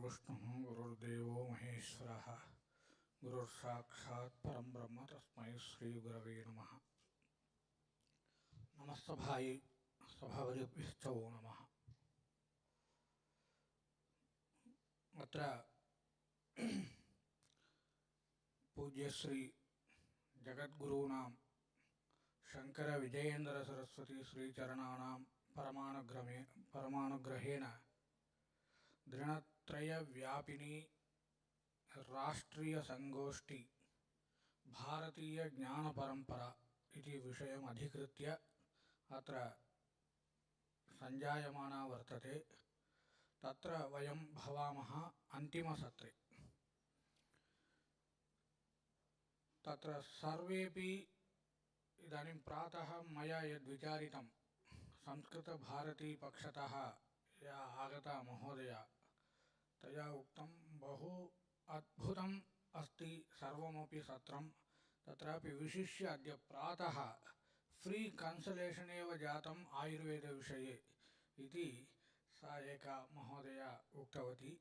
गुरुर्विष्णुः गुरुर्देवो महेश्वरः गुरुर्साक्षात् परं ब्रह्म तस्मै श्रीगुरवे नमः। नमस्तभायै सभावरिभ्यश्च नमः। अत्र पूज्यश्री जगद्गुरूणां शंकर विजयेन्द्र सरस्वती श्रीचरणानां परमानुग्रहेण दृढत्रयव्यापिनी राष्ट्रीय संगोष्ठी भारतीय ज्ञान परंपरा इति विषयम् अधिकृत्य अत्र संजायमाना वर्तते। तत्र वयं भवामः अन्तिमसत्रे। तत्र सर्वेपि इदानीं प्रातः मया यद्विचारितं संस्कृतभारती पक्षतः या आगता महोदया तया उक्तं बहु अद्भुतम् अस्ति सर्वमपि सत्रं। तत्रापि विशिष्य अद्य प्रातः फ्री कन्सलेशन् एव जातम् आयुर्वेद विषये इति सा एका महोदया उक्तवती।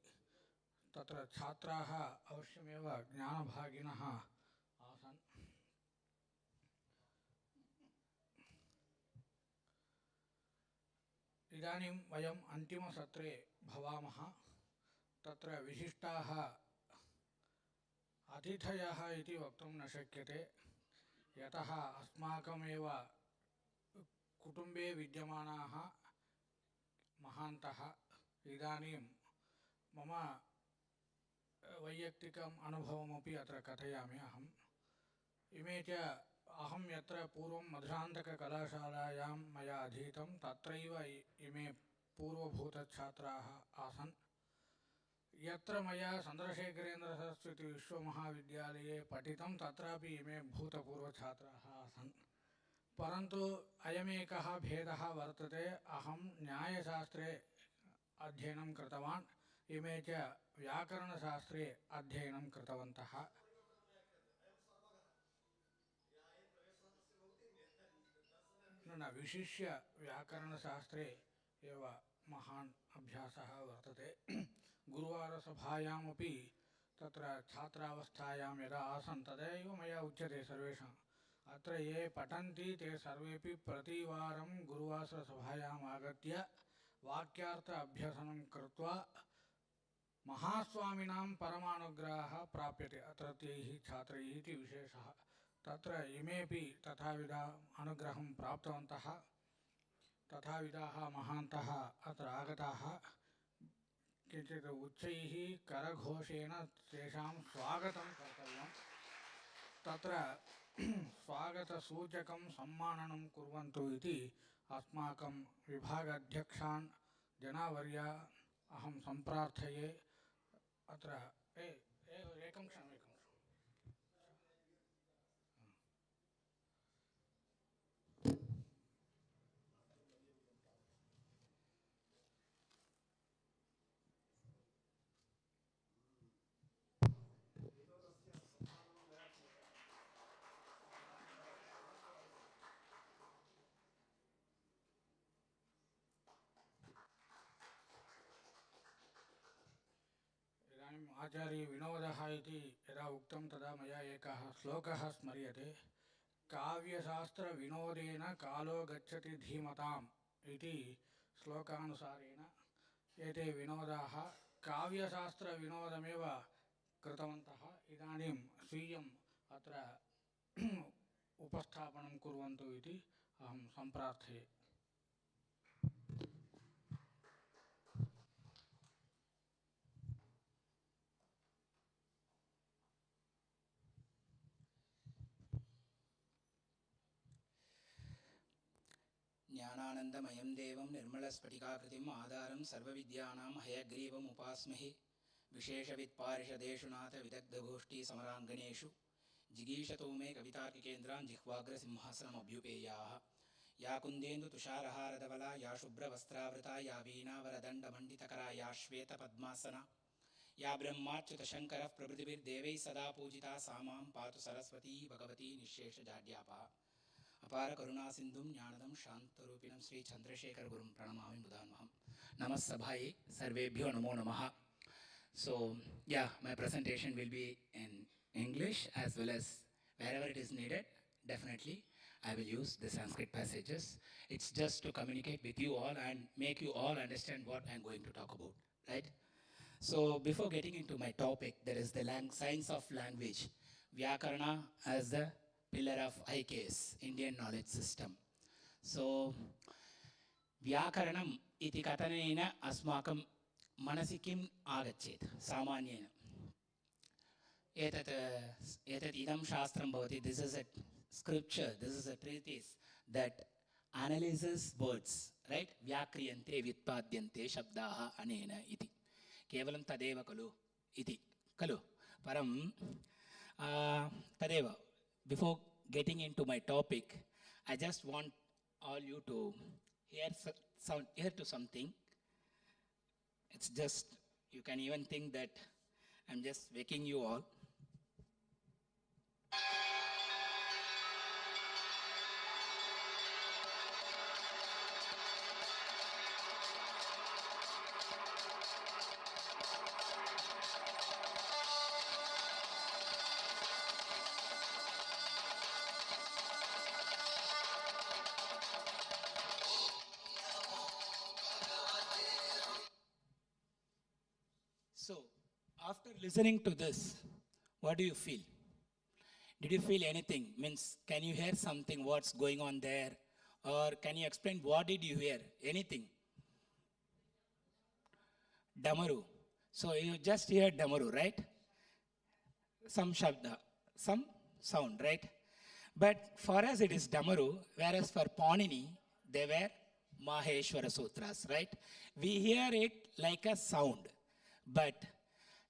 तत्र छात्राः अवश्यमेव ज्ञानभागिनः आसन्। इदानीं वयम् अन्तिमसत्रे भवामः। तत्र विशिष्टाः अतिथयः इति वक्तुं न शक्यते, यतः अस्माकमेव कुटुम्बे विद्यमानाः महान्तः। इदानीं मम वैयक्तिकम् अनुभवमपि अत्र कथयामि अहम्। इमे च अहं यत्र पूर्वं मधुरान्तककलाशालायां मया अधीतं तत्रैव इमे पूर्वभूतछात्राः आसन्। यत्र मया चन्द्रशेखरेन्द्र सरस्वती विश्वमहाविद्यालये पठितं तत्रापि इमे भूतपूर्वछात्राः आसन्। परन्तु अयमेकः भेदः वर्तते, अहं न्यायशास्त्रे अध्ययनं कृतवान्, इमे च व्याकरणशास्त्रे अध्ययनं कृतवन्तः। न विशिष्य व्याकरणशास्त्रे एव महान् अभ्यासः वर्तते। गुरुवारसभायामपि तत्र छात्रावस्थायां यदा आसन् तदैव मया उच्यते सर्वेषाम्, अत्र ये पठन्ति ते सर्वेपि प्रतिवारं गुरुवासरसभायाम् आगत्य वाक्यार्थ अभ्यसनं कृत्वा महास्वामिनां परमानुग्रहः प्राप्यते अत्रत्यैः छात्रैः इति विशेषः। तत्र इमेपि तथाविध अनुग्रहं प्राप्तवन्तः। तथाविधाः महान्तः अत्र आगताः। किञ्चित् उच्चैः करघोषेण तेषां स्वागतं कर्तव्यं। तत्र स्वागतसूचकं सम्माननं कुर्वन्तु इति अस्माकं विभागाध्यक्षान् जनावर्यान् अहं सम्प्रार्थये। अत्र एकं क्षणम्। इदानीम् आचार्यविनोदः इति यदा उक्तं तदा मया एकः श्लोकः स्मर्यते। काव्यशास्त्रविनोदेन कालो गच्छति धीमताम् इति श्लोकानुसारेण एते विनोदाः काव्यशास्त्रविनोदमेव कृतवन्तः। इदानीं स्वीयम् अत्र उपस्थापनं कुर्वन्तु इति अहं सम्प्रार्थये। ज्ञानानन्दमयं देवं निर्मलस्फटिकाकृतिम् आधारं सर्वविद्यानां हयग्रीवम् उपास्महे। विशेषवित्पारिषदेषु नाथ विदग्धगोष्ठी समराङ्गणेषु जिगीषतो मे कवितार्किकेन्द्रान् जिह्वाग्रसिंहासनमभ्युपेयाः। या कुन्देन्दु तुषारहारधवला, या शुभ्रवस्त्रावृता, या वीणावरदण्डमण्डितकरा, या श्वेतपद्मासना, या ब्रह्माच्युतशङ्करः प्रभृतिभिर्देवैः सदा पूजिता, सा मां पातु सरस्वती भगवती निःशेषजाड्यापः। अपार करुणा सिंधुं ज्ञानदं शान्तरूपिणं श्री चन्द्रशेखर गुरुं प्रणमामि मुदान्वहम्। नमः सभायै सर्वेभ्यो नमो नमः। So, yeah, my presentation will be in English as well as wherever it is needed. Definitely, I will use the Sanskrit passages. It's just to communicate with you all and make you all understand what I'm going to talk about, right? So, before getting into my topic, there is the science of language, Vyakarana as the pillar of IKS, Indian Knowledge System. So, व्याकरणम् इति कथनेन अस्माकं मनसि किम् आगच्छेत् सामान्येन एतत् इदं शास्त्रं भवति. This is a scripture, this is a treatise that analyzes words, right? व्याक्रियन्ते व्युत्पाद्यन्ते शब्दाः अनेन इति केवलं तदेव खलु इति खलु परं तदेव. Before getting into my topic, I just want all you to hear to something. It's just, you can even think that I'm just waking you all. So, after listening to this, what do you feel? Did you feel anything? Means, can you hear something, what's going on there? Or can you explain what did you hear? Anything? Damaru. So, you just heard Damaru, right? Some shabda, some sound, right? But for us it is Damaru, whereas for Panini, they were Maheshwara Sutras, right? We hear it like a sound. But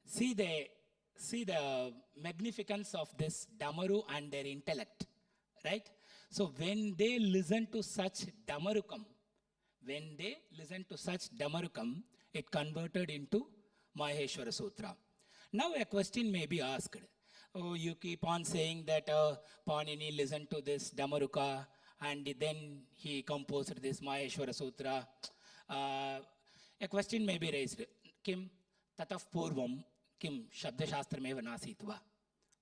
see the magnificence of this Damaru and their intellect, right? So when they listen to such Damarukam, it converted into Maheshwara Sutra. Now a question may be asked. Oh, you keep on saying that Panini listened to this Damaruka and then he composed this Maheshwara Sutra. A question may be raised. Kim ततः पूर्वं किं शब्दशास्त्रमेव नासीत् वा?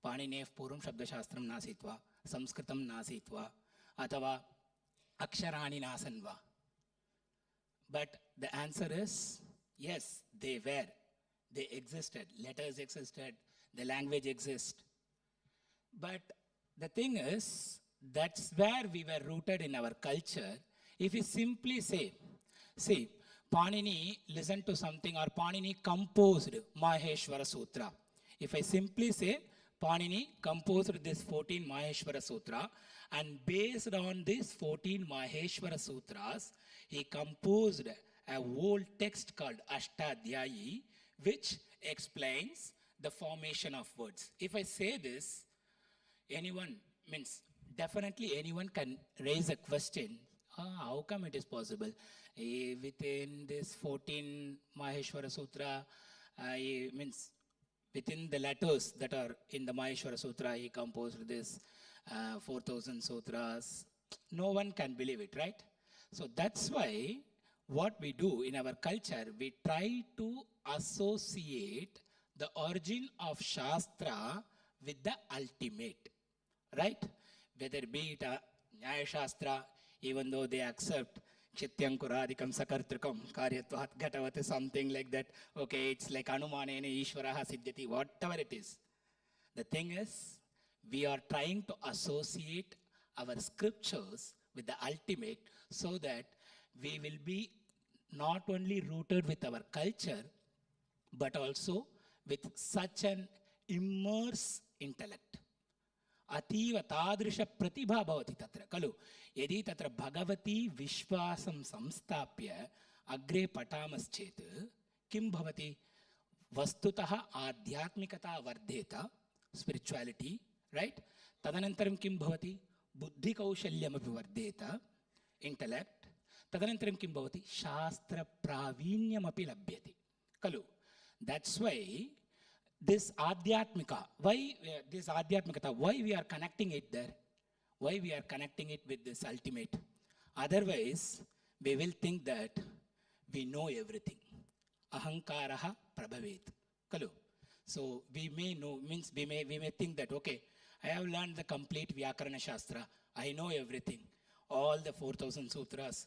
पाणिनेः पूर्वं शब्दशास्त्रं नासीत् वा? संस्कृतं नासीत् वा? अथवा अक्षराणि नासन् वा? But the answer is yes, they were. They existed. Letters existed. The language exists. But the thing is, that's where we were rooted in our culture. If we simply say, see, Panini listened to something or Panini composed Maheshwara Sutra. If I simply say Panini composed this 14 Maheshwara Sutra and based on these 14 Maheshwara Sutras, he composed a whole text called Ashtadhyayi which explains the formation of words. If I say this, anyone, means definitely anyone can raise a question. How come it is possible? Within this 14 Maheshwara Sutra, means within the letters that are in the Maheshwara Sutra, he composed this 4,000 sutras. No one can believe it, right? So that's why what we do in our culture, we try to associate the origin of Shastra with the ultimate, right? Whether be it a Nyaya Shastra, even though they accept Chittyankuradikam Sakartrikam Karyatvat Ghatavati, something like that. Okay, it's like Anumanena Ishvaraha Siddhati, whatever it is. The thing is, we are trying to associate our scriptures with the ultimate so that we will be not only rooted with our culture, but also with such an immense intellect. अतीव तादृश प्रतिभा भवति तत्र खलु. यदि तत्र भगवती विश्वासं संस्थाप्य अग्रे पठामश्चेत् किं भवति? वस्तुतः आध्यात्मिकता वर्धेत, स्पिरिचुअलिटी, राइट? तदनन्तरं किं भवति? बुद्धिकौशल्यमपि वर्धेत, इंटेलेक्ट. तदनन्तरं किं भवति? शास्त्रप्रावीण्यमपि लभ्यते खलु. That's why this Adhyatmika, why we are connecting it there? Why we are connecting it with this ultimate? Otherwise, we will think that we know everything. Ahankaraha prabhavet. Kalu. So we may know, means we may think that, okay, I have learned the complete Vyakarana Shastra. I know everything. All the 4,000 sutras,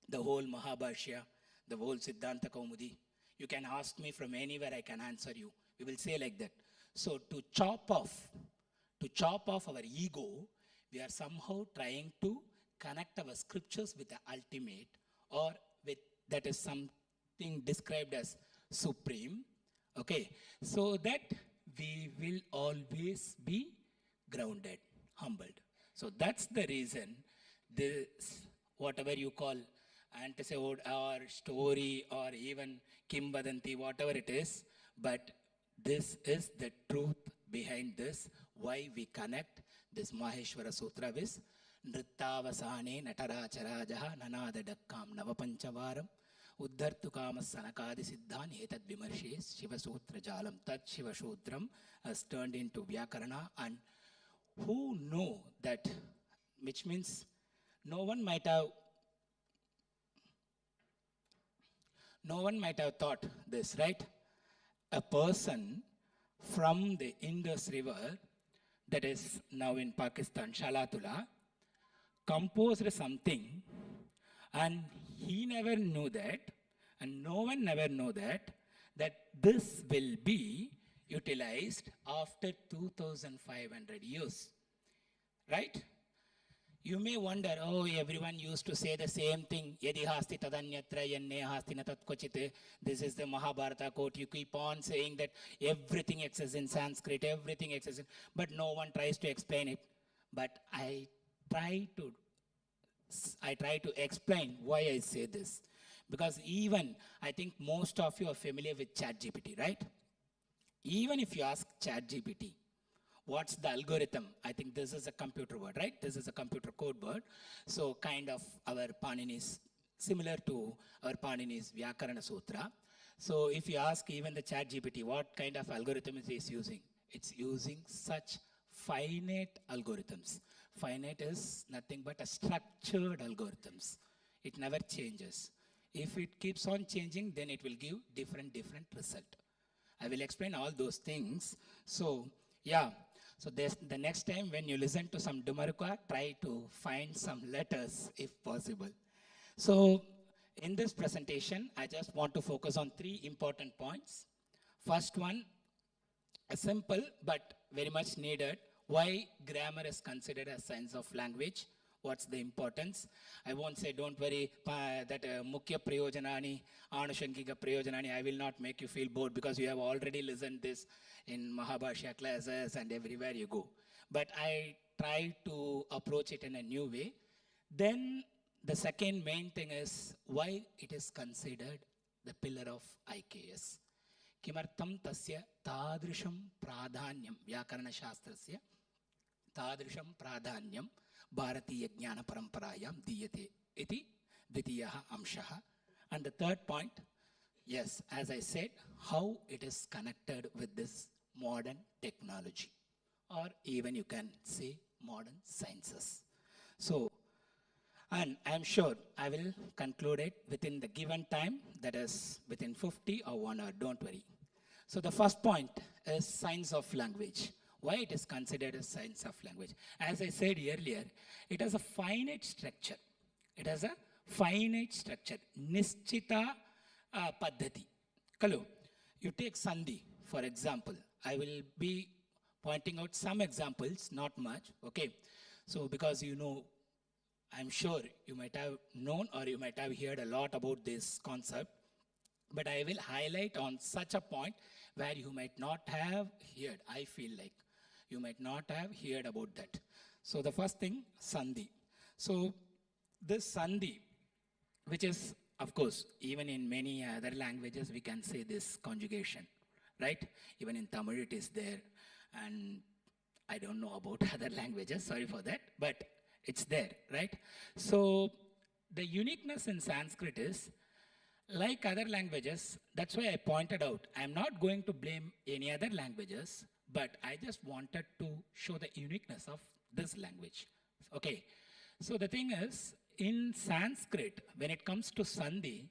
the whole Mahabharshya, the whole Siddhanta Kaumudi. You can ask me from anywhere, I can answer you. We will say like that. So to chop off our ego, we are somehow trying to connect our scriptures with the ultimate, or with that is something described as supreme. Okay, so that we will always be grounded, humbled. So that's the reason this, whatever you call episode or story or even kimbadanti, whatever it is, but this is the truth behind this, why we connect this Maheshwara Sutra with Nrittavasane Nataracharajaha Nanadadakkam Navapanchavaram Uddhartu Kamasanakadi Siddhan Etad Vimarshes Shiva Sutra Jalam Tat Shiva Sutram has turned into Vyakarana. And who know that, which means no one might have thought this, right? A person from the Indus River, that is now in Pakistan, Shalatula, composed something, and he never knew that, and no one never knew that this will be utilized after 2,500 years, right? You may wonder, oh, everyone used to say the same thing. Yadi hasti tadanyatra yanne hasti natat kochite. This is the Mahabharata quote. You keep on saying that everything exists in Sanskrit, everything exists, but no one tries to explain it. But I try to explain why I say this. Because even, I think most of you are familiar with ChatGPT, right? Even if you ask ChatGPT, what's the algorithm? I think this is a computer word, right? This is a computer code word. So kind of our Panini's, similar to our Panini's Vyakarana Sutra. So if you ask even the ChatGPT, what kind of algorithm is it using? It's using such finite algorithms. Finite is nothing but a structured algorithms. It never changes. If it keeps on changing, then it will give different result. I will explain all those things. So yeah, so the next time when you listen to some Dumaruka, try to find some letters if possible. So in this presentation, I just want to focus on 3 important points. First one, a simple but very much needed, why grammar is considered as science of language. What's the importance? I won't say, don't worry, that Mukhya Prayojanani, Anushankika Prayojanani, I will not make you feel bored because you have already listened this in Mahabharshya classes and everywhere you go. But I try to approach it in a new way. Then the second main thing is why it is considered the pillar of IKS. Kimartham tasya tadrisham pradhanyam Vyakarana Shastrasya tadrisham pradhanyam Bharatiya Jnana Paramparayam Diyate iti Ditiyaha Amshaha. And the third point, yes, as I said, how it is connected with this modern technology, or even you can say modern sciences. So, and I'm sure I will conclude it within the given time, that is within 50 or 1 hour, don't worry. So the first point is science of language. Why it is considered as science of language? As I said earlier, it has a finite structure. It has a finite structure. Nischita paddhati. Kalu, you take Sandhi, for example. I will be pointing out some examples, not much, okay? So because you know, I'm sure you might have known or you might have heard a lot about this concept, but I will highlight on such a point where you might not have heard. I feel like you might not have heard about that. So the first thing, Sandhi. So this Sandhi, which is, of course, even in many other languages, we can say this conjugation, right? Even in Tamil it is there, and I don't know about other languages, sorry for that, but it's there, right? So the uniqueness in Sanskrit is, like other languages, that's why I pointed out, I'm not going to blame any other languages, but I just wanted to show the uniqueness of this language. Okay, so the thing is, in Sanskrit, when it comes to Sandhi,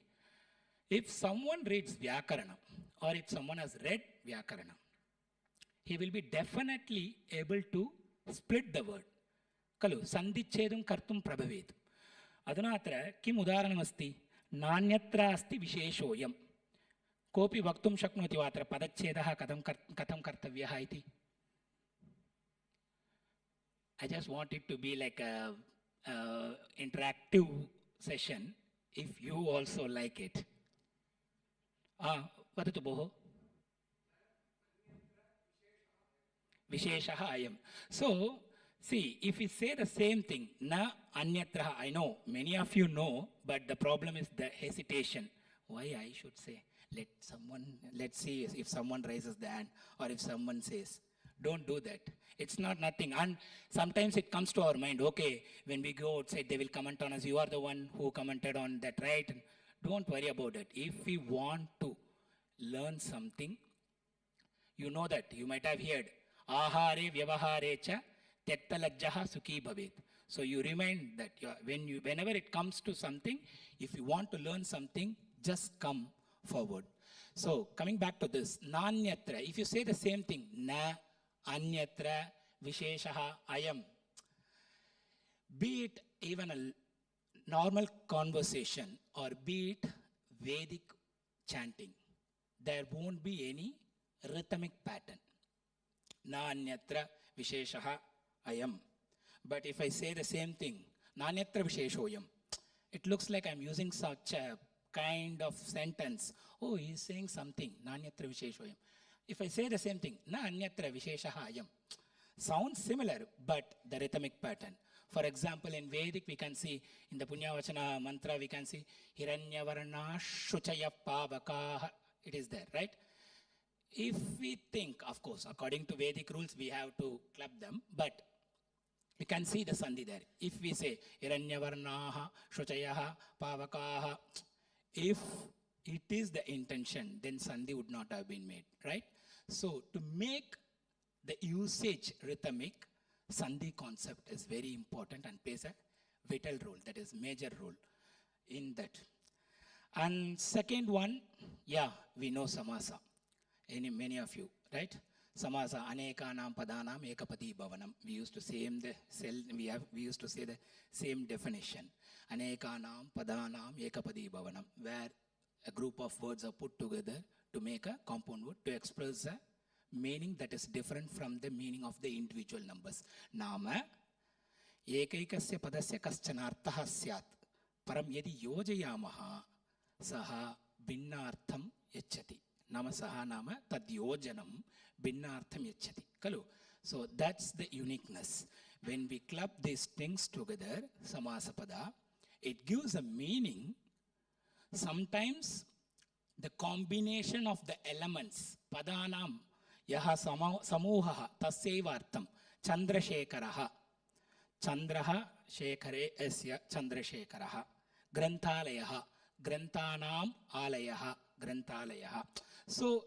if someone reads Vyakarana, or if someone has read Vyakarana. He will be definitely able to split the word. Kalu sandhichedam kartum prabhavet. Aduna atra kim udaharanamasti nanyatra asti visheshoyam. Kopi vaktum shaknoti va atra padachchedah katham kartavyah iti. I just want it to be like a interactive session if you also like it. Vadatu boho. Visheshaha ayam. So, see, if we say the same thing, na anyatraha, I know, many of you know, but the problem is the hesitation. Why I should say? Let's see if someone raises the hand or if someone says. Don't do that. It's not nothing. And sometimes it comes to our mind, okay, when we go outside, they will comment on us. You are the one who commented on that, right? And don't worry about it. If we want to learn something, you know that. You might have heard, ahare vyavahare cha tektalajjaha sukhi bhavet. So you remind that whenever it comes to something, if you want to learn something, just come forward. So coming back to this, nanyatra, if you say the same thing, na anyatra visheshaha ayam, be it even a normal conversation or be it Vedic chanting, there won't be any rhythmic pattern. Na anyatra visheshaha ayam. But if I say the same thing, nanyatra visheshoyam, it looks like I'm using such a kind of sentence. Oh, he's saying something, nanyatra visheshoyam. If I say the same thing, na anyatra visheshaha ayam, sounds similar, but the rhythmic pattern. For example, in Vedic, we can see, in the Punyavachana mantra, we can see, Hiranyavarna Shuchaya Pavakaha. It is there, right? If we think, of course, according to Vedic rules, we have to club them, but we can see the sandhi there. If we say, Hiranyavarnaha Shuchayaha Pavakaha, if it is the intention, then sandhi would not have been made, right? So to make the usage rhythmic, sandhi concept is very important and plays a vital role, that is major role in that. And second one, yeah, we know samasa. Many of you, right? Samasa anekanam padanam ekapati bhavanam. We used to say the same definition. Anekanam padanam ekapati bhavanam, where a group of words are put together to make a compound word to express a meaning that is different from the meaning of the individual numbers. Nama ekaikasya padasya kaschanarthaha syat param yadi yojayamaha saha binnartham yachati. Nama saha nama tad yojanam binnartham yachati. Kalu. So that's the uniqueness. When we club these things together, samasapada, it gives a meaning. Sometimes the combination of the elements, padanam, yaha samuhaha, tasyevartam, chandrashekaraha, chandraha shekare asya chandrashekaraha, grantalayaha, grantanam alayaha, grantalayaha. So,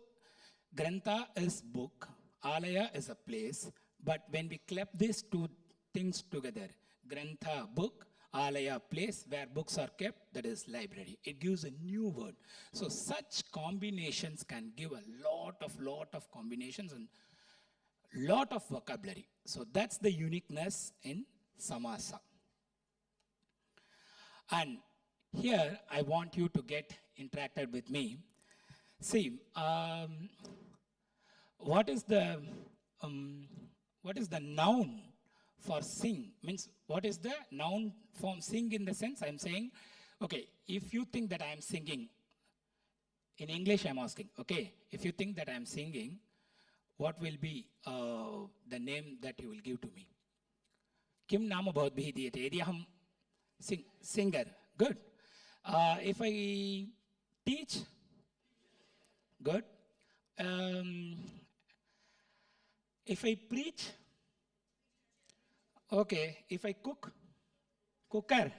grantha is book, alaya is a place, but when we club these two things together, grantha book, alaya place where books are kept, that is library. It gives a new word. So such combinations can give a lot of combinations and lot of vocabulary. So that's the uniqueness in samasa. And here I want you to get interacted with me. See, what is the noun for sing? Means what is the noun form sing in the sense I'm saying, okay, if you think that I'm singing, in English I'm asking, okay, if you think that I'm singing, what will be the name that you will give to me? Kim nama bhavatbhihi diyate? Yadi aham singer, good. If I teach, good. If I preach, okay. If I cook, cooker.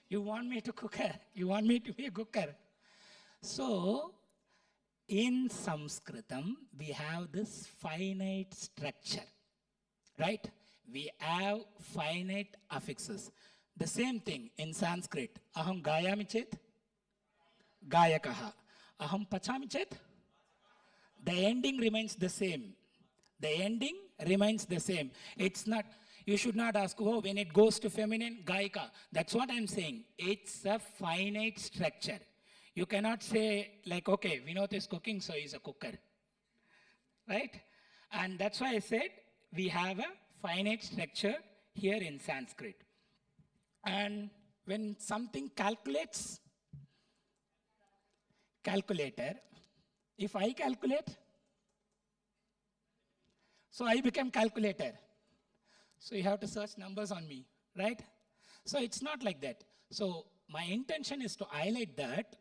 You want me to cooker? You want me to be a cooker? So, in Sanskritam, we have this finite structure, right? We have finite affixes. The same thing in Sanskrit. Aham gayami chet, gayakaha. Aham pachami chet, The ending remains the same. The ending remains the same. It's not, you should not ask, oh, when it goes to feminine, gaika. That's what I'm saying. It's a finite structure. You cannot say like, okay, Vinod is cooking, so he's a cooker. Right? And that's why I said we have a finite structure here in Sanskrit. And when something calculates, calculator, if I calculate, so I become calculator. So you have to search numbers on me, right? So it's not like that. So my intention is to highlight that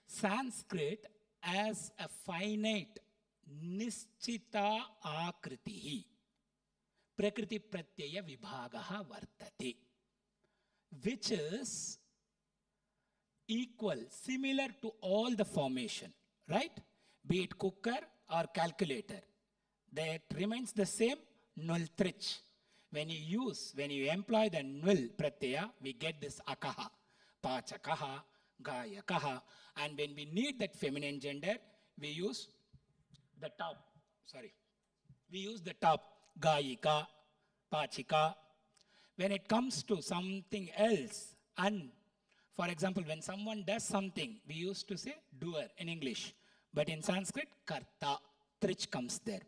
Sanskrit as a finite nischita akritihi prakriti pratyaya vibhagaha vartate, which is equal, similar to all the formation, right? Be it cooker or calculator. That remains the same, null trich. When you employ the null pratyaya, we get this akaha, pachakaha, gayakaha. And when we need that feminine gender, we use the top, we use the top, gayika, pachika. When it comes to something else, and for example, when someone does something, we used to say doer in English. But in Sanskrit, karta, trich comes there.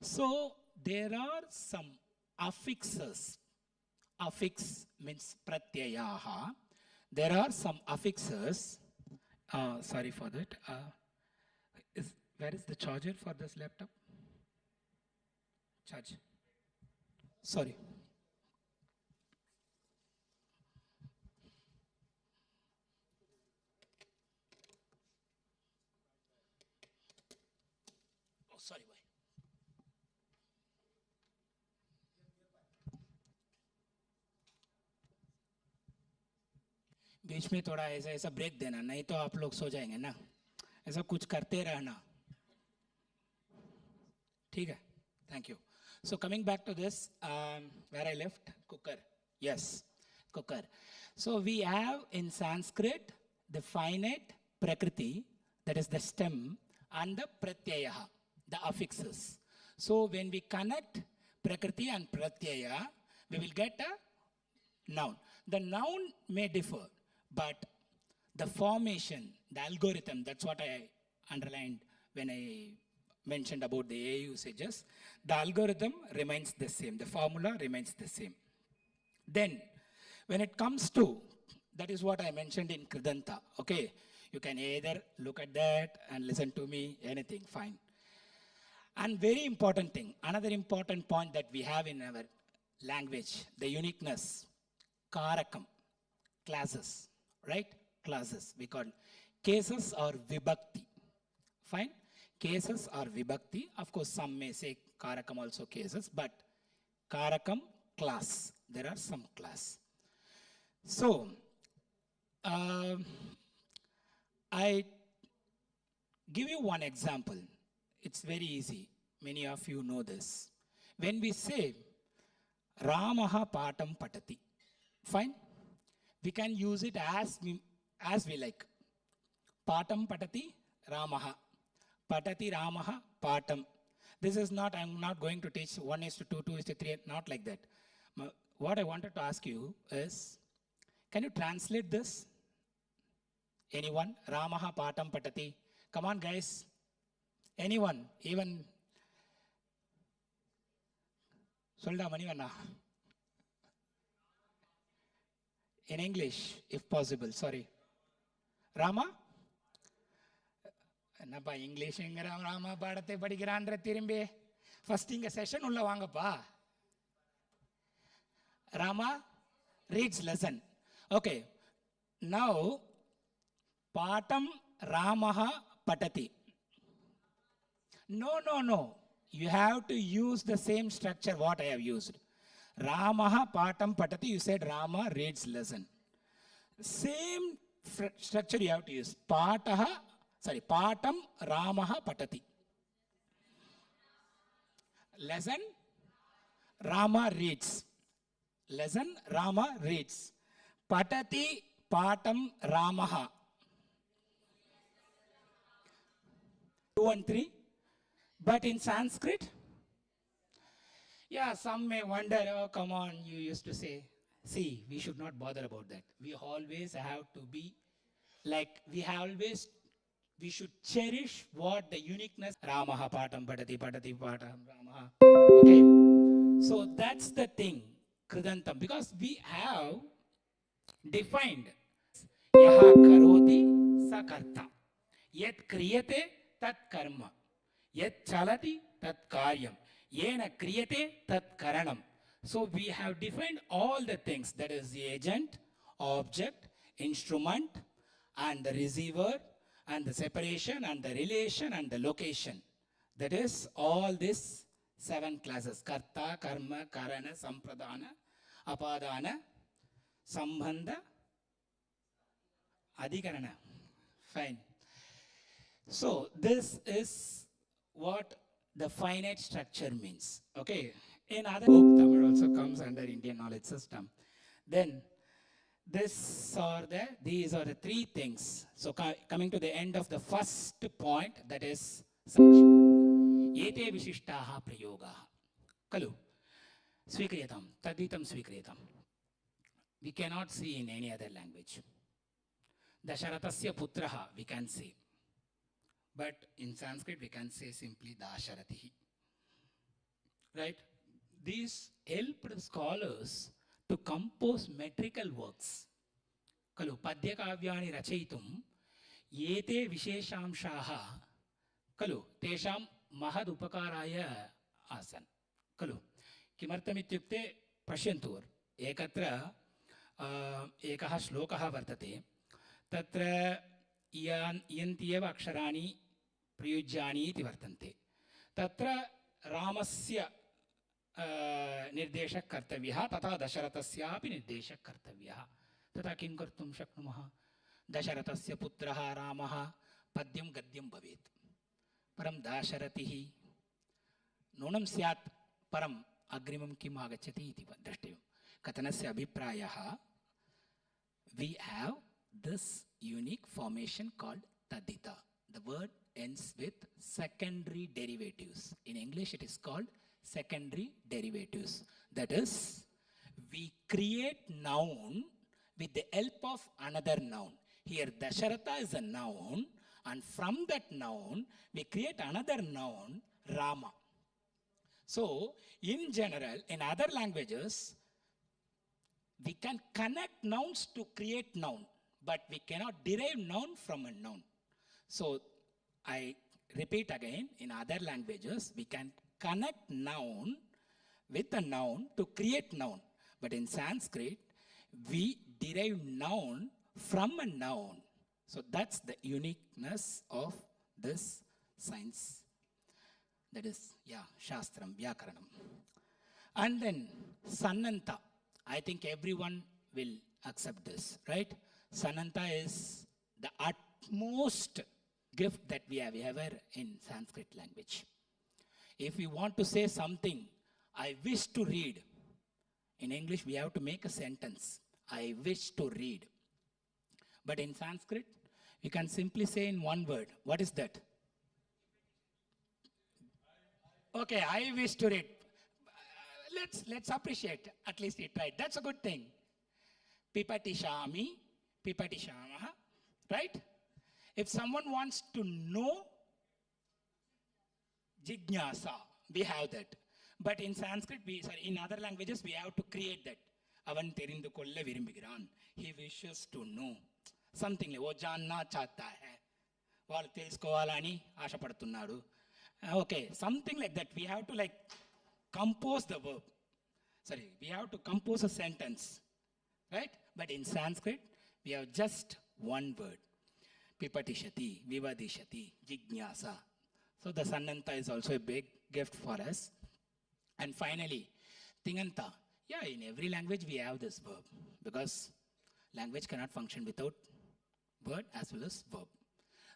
So there are some affixes. Affix means pratyayaha. There are some affixes. Sorry for that. Where is the charger for this laptop? Charge. Sorry. Oh, sorry, boy. बीच में थोड़ा ऐसा ऐसा break देना, नहीं तो आप लोग सो जाएंगे ना. ऐसा कुछ करते रहना. ठीक है? Thank you. So coming back to this, where I left, cooker. Yes, cooker. So we have in Sanskrit the finite prakriti, that is the stem, and the pratyaya, the affixes. So when we connect prakriti and pratyaya, we will get a noun. The noun may differ, but the formation, the algorithm, that's what I underlined when I mentioned about the A usages. The algorithm remains the same. The formula remains the same. Then, when it comes to, that is what I mentioned in Kridanta. Okay, you can either look at that and listen to me, anything, fine. And very important thing, another important point that we have in our language, the uniqueness, karakam, classes, right? Classes, we call cases or vibhakti. Fine? Cases or vibhakti. Of course, some may say karakam also cases, but karakam, class. There are some class. So, I give you one example. It's very easy. Many of you know this. When we say Ramaha patam patati, fine? We can use it as we like. Patam patati Ramaha. Patati Ramaha patam. This is not, I'm not going to teach 1:2, 2:3, not like that. What I wanted to ask you is, can you translate this? Anyone? Ramaha patam patati. Come on, guys. Anyone? Even Solda Manivanna. In English, if possible. Sorry. Rama? என்னப்பா இங்கிலீஷுங்கிற ராமா பாடத்தை படிக்கிறான்ற திரும்பி first இங்க session உள்ள வாங்கப்பா. Rama reads lesson. Okay. Now, Patam Ramaha Patati. No. You have to use the same structure what I have used. Ramaha Patam Patati, you said Rama reads lesson. Same structure you have to use. Patam Ramaha Patati. Lesson, Rama reads. Lesson, Rama reads. Patati Patam Ramaha. 2 and 3. But in Sanskrit, yeah, some may wonder, oh, come on, you used to say. See, we should not bother about that. We always have to be like, we should cherish what the uniqueness. Ramaha patam padati padati patam Ramaha. Okay, so that's the thing, Kridantam, because we have defined yaha karoti sa karta. Yet kriyate tat karma. Yet chalati tat karyam. Yena kriyate tat karanam. So we have defined all the things, that is the agent, object, instrument, and the receiver, and the separation, and the relation, and the location. That is all these 7 classes: karta, karma, karana, sampradana, apadana, sambandha, adhikarana. Fine. So this is what the finite structure means. Okay. In other book, Tamil also comes under Indian knowledge system. Then these are the 3 things. So coming to the end of the first point, that is Ete Vishishtaha Prayogaha. Kalu. Svikriyatam. Taditam Svikriyatam. We cannot see in any other language. Dasharathasya putraha, we can say. But in Sanskrit, we can say simply Dasharatihi. Right? These helped scholars to compose metrical works. Kalu padya kavyani rachayitum yete visheshamshaha kalu tesham mahad upakaraya asan. Kalu kimartamityukte pashyantur ekatra ekah shlokah vartate tatra iyantyeva aksharaणि प्रयुज्यानि इति वर्तन्ते. तत्र रामस्य निर्देशः कर्तव्यः, तथा दशरथस्यापि निर्देशः कर्तव्यः. तथा किं कर्तुं शक्नुमः? दशरथस्य पुत्रः रामः पद्यं गद्यं भवेत्, परं दाशरथिः नूनं स्यात्, परम् अग्रिमं किम् आगच्छति इति द्रष्टव्यं. कथनस्य अभिप्रायः, we have this unique formation called tadita. The word ends with secondary derivatives. In English, it is called secondary derivatives. That is, we create noun with the help of another noun. Here, Dasharatha is a noun, and from that noun, we create another noun, Rama. So, in general, in other languages, we can connect nouns to create noun, but we cannot derive noun from a noun. So, I repeat again, in other languages, we can connect noun with a noun to create noun. But in Sanskrit, we derive noun from a noun. So that's the uniqueness of this science. That is, Shastram, Vyakaranam. And then, Sananta. I think everyone will accept this, right? Sananta is the utmost gift that we have ever in Sanskrit language. If we want to say something, I wish to read, in English we have to make a sentence, I wish to read. But in Sanskrit, we can simply say in one word. What is that? Okay, I wish to read. Let's appreciate, at least he tried. That's a good thing. Pipatishami, pipatishamaha, right? If someone wants to know, jignasa, we have that. But in Sanskrit, in other languages, we have to create that. Avan terindu kolla virumbigiran. He wishes to know. Something like, wo janna chahta hai. Vaadu telusukovalani aashapadutunnadu. Okay, something like that. We have to compose the verb. We have to compose a sentence, right? But in Sanskrit, we have just one word. Pipatishati, vivadishati, jignasa. So the Sananta is also a big gift for us. And finally, Tinganta. Yeah, in every language we have this verb, because language cannot function without word as well as verb.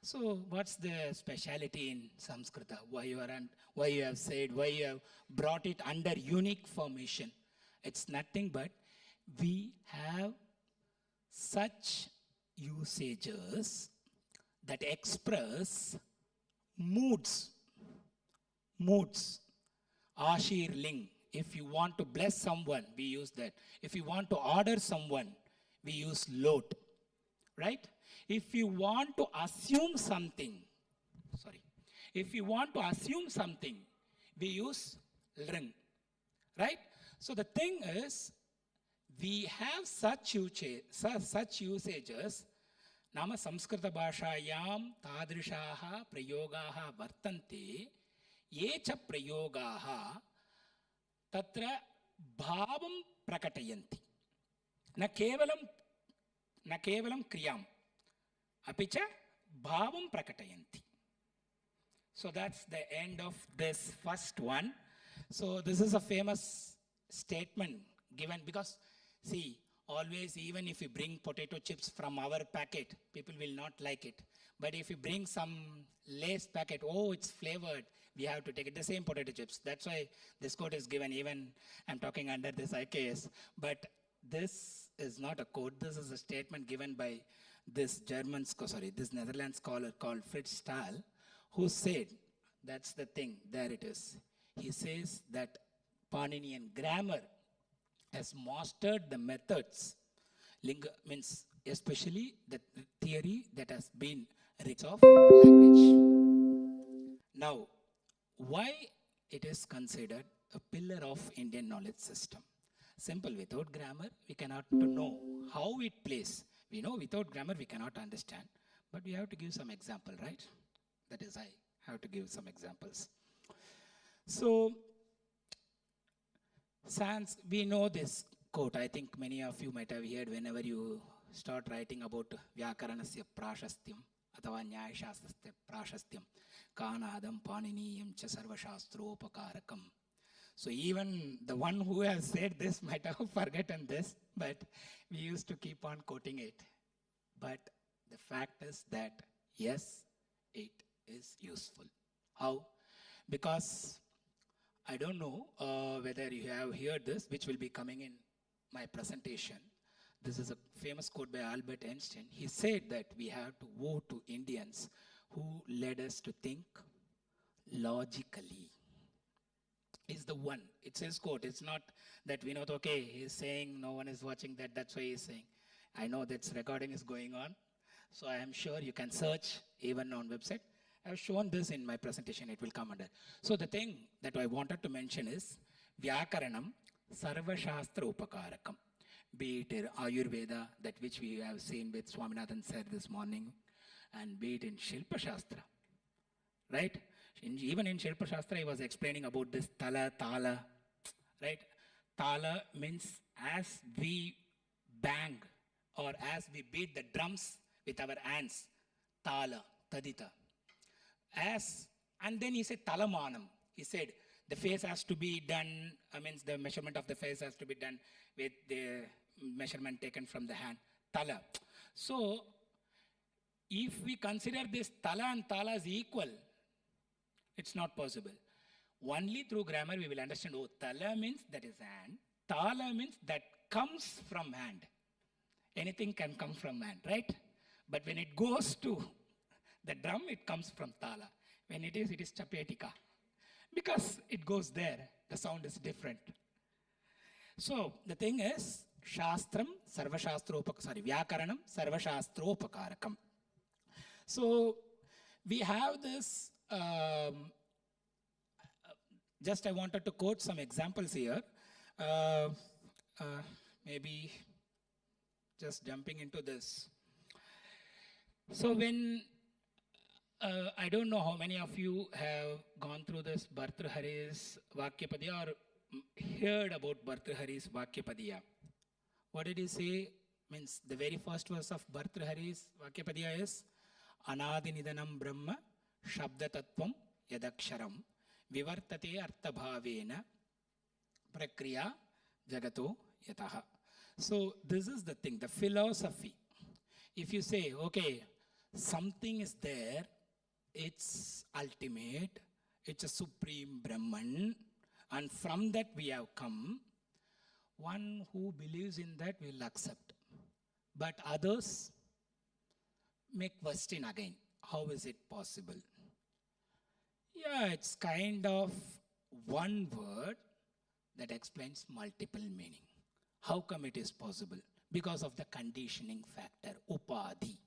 So what's the speciality in Samskrita? Why you have said, why you have brought it under unique formation? It's nothing but we have such usages that express moods moods. Ashirling. If you want to bless someone, we use that. If you want to order someone, we use lot. Right? If you want to assume something, if you want to assume something, we use ring. Right? So the thing is, we have such usages. Nama Samskrita Bhashayam Tadrishaha Prayogaha Vartante Yecha Prayogaha Tatra Bhavam Prakatayanti. Na kevalam Kriyam. Apicha Bhavam Prakatayanti. So that's the end of this first one. So this is a famous statement given because, see, always even if you bring potato chips from our packet, people will not like it. But if you bring some Lay's packet, oh, it's flavored, we have to take it, the same potato chips. That's why this quote is given, even I'm talking under this IKS. But this is not a quote, this is a statement given by this this Netherlands scholar called Fritz Stahl, who said, that's the thing, there it is. He says that Paninian grammar has mastered the methods, means especially the theory that has been rich of language. Now, why it is considered a pillar of Indian knowledge system? Simple, without grammar, we cannot know how it plays. We know without grammar, we cannot understand. But we have to give some example, right? That is, I have to give some examples. So, we know this quote. I think many of you might have heard whenever you start writing about Vyakaranasya Prashastyam Atava Nyayashastrasya Prashastyam Kanadam Paniniyam Cha Sarvashastropakarakam. So even the one who has said this might have forgotten this, but we used to keep on quoting it. But the fact is that, yes, it is useful. How? Because I don't know whether you have heard this, which will be coming in my presentation. This is a famous quote by Albert Einstein. He said that we have to owe to Indians who led us to think logically. Is the one. It's his quote. It's not that we know, okay, he's saying no one is watching that, that's why he's saying. I know that recording is going on. So I am sure you can search even on website. I've shown this in my presentation, it will come under. So the thing that I wanted to mention is Vyakaranam Sarvashastra Upakarakam. Be it in Ayurveda, that which we have seen with Swaminathan said this morning, and be it in Shilpa Shastra, right? Even in Shilpa Shastra, he was explaining about this Tala, Tala, right? Tala means as we bang or as we beat the drums with our hands, Tala, Tadita. And then he said Talamanam. He said the face has to be done, means the measurement of the face has to be done with the measurement taken from the hand, Tala. So, if we consider this Tala and Tala as equal, it's not possible. Only through grammar we will understand, oh, Tala means that is hand, Tala means that comes from hand. Anything can come from hand, right? But when it goes to the drum, it comes from Tala. When it is Chapetika. Because it goes there, the sound is different. So, the thing is, Shastram, Vyakaranam, Sarvashastropakarakam. So, we have this, just I wanted to quote some examples here. Maybe just jumping into this. So, when I don't know how many of you have gone through this Bhartrhari's Vakyapadiya or heard about Bhartrhari's Vakyapadiya. What did he say? Means the very first verse of Bhartrhari's Vakyapadiya is Anadinidanam Brahma Shabda Tattvam Yadaksharam Vivartate Arthabhavena Prakriya Jagato Yataha. So this is the thing, the philosophy. If you say, okay, something is there, it's ultimate, it's a supreme Brahman, and from that we have come, one who believes in that will accept. But others may question again, how is it possible? Yeah, it's kind of one word that explains multiple meaning. How come it is possible? Because of the conditioning factor, upadhi.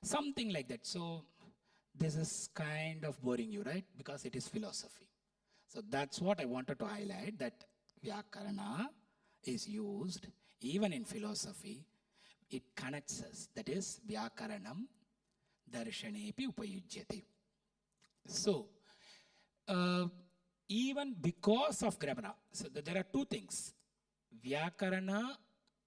Something like that. So this is kind of boring you, right? Because it is philosophy. So that's what I wanted to highlight, that Vyakarana is used even in philosophy. It connects us. That is Vyakaranam darshanepi upayujyate. So even because of grammar, so there are two things. Vyakarana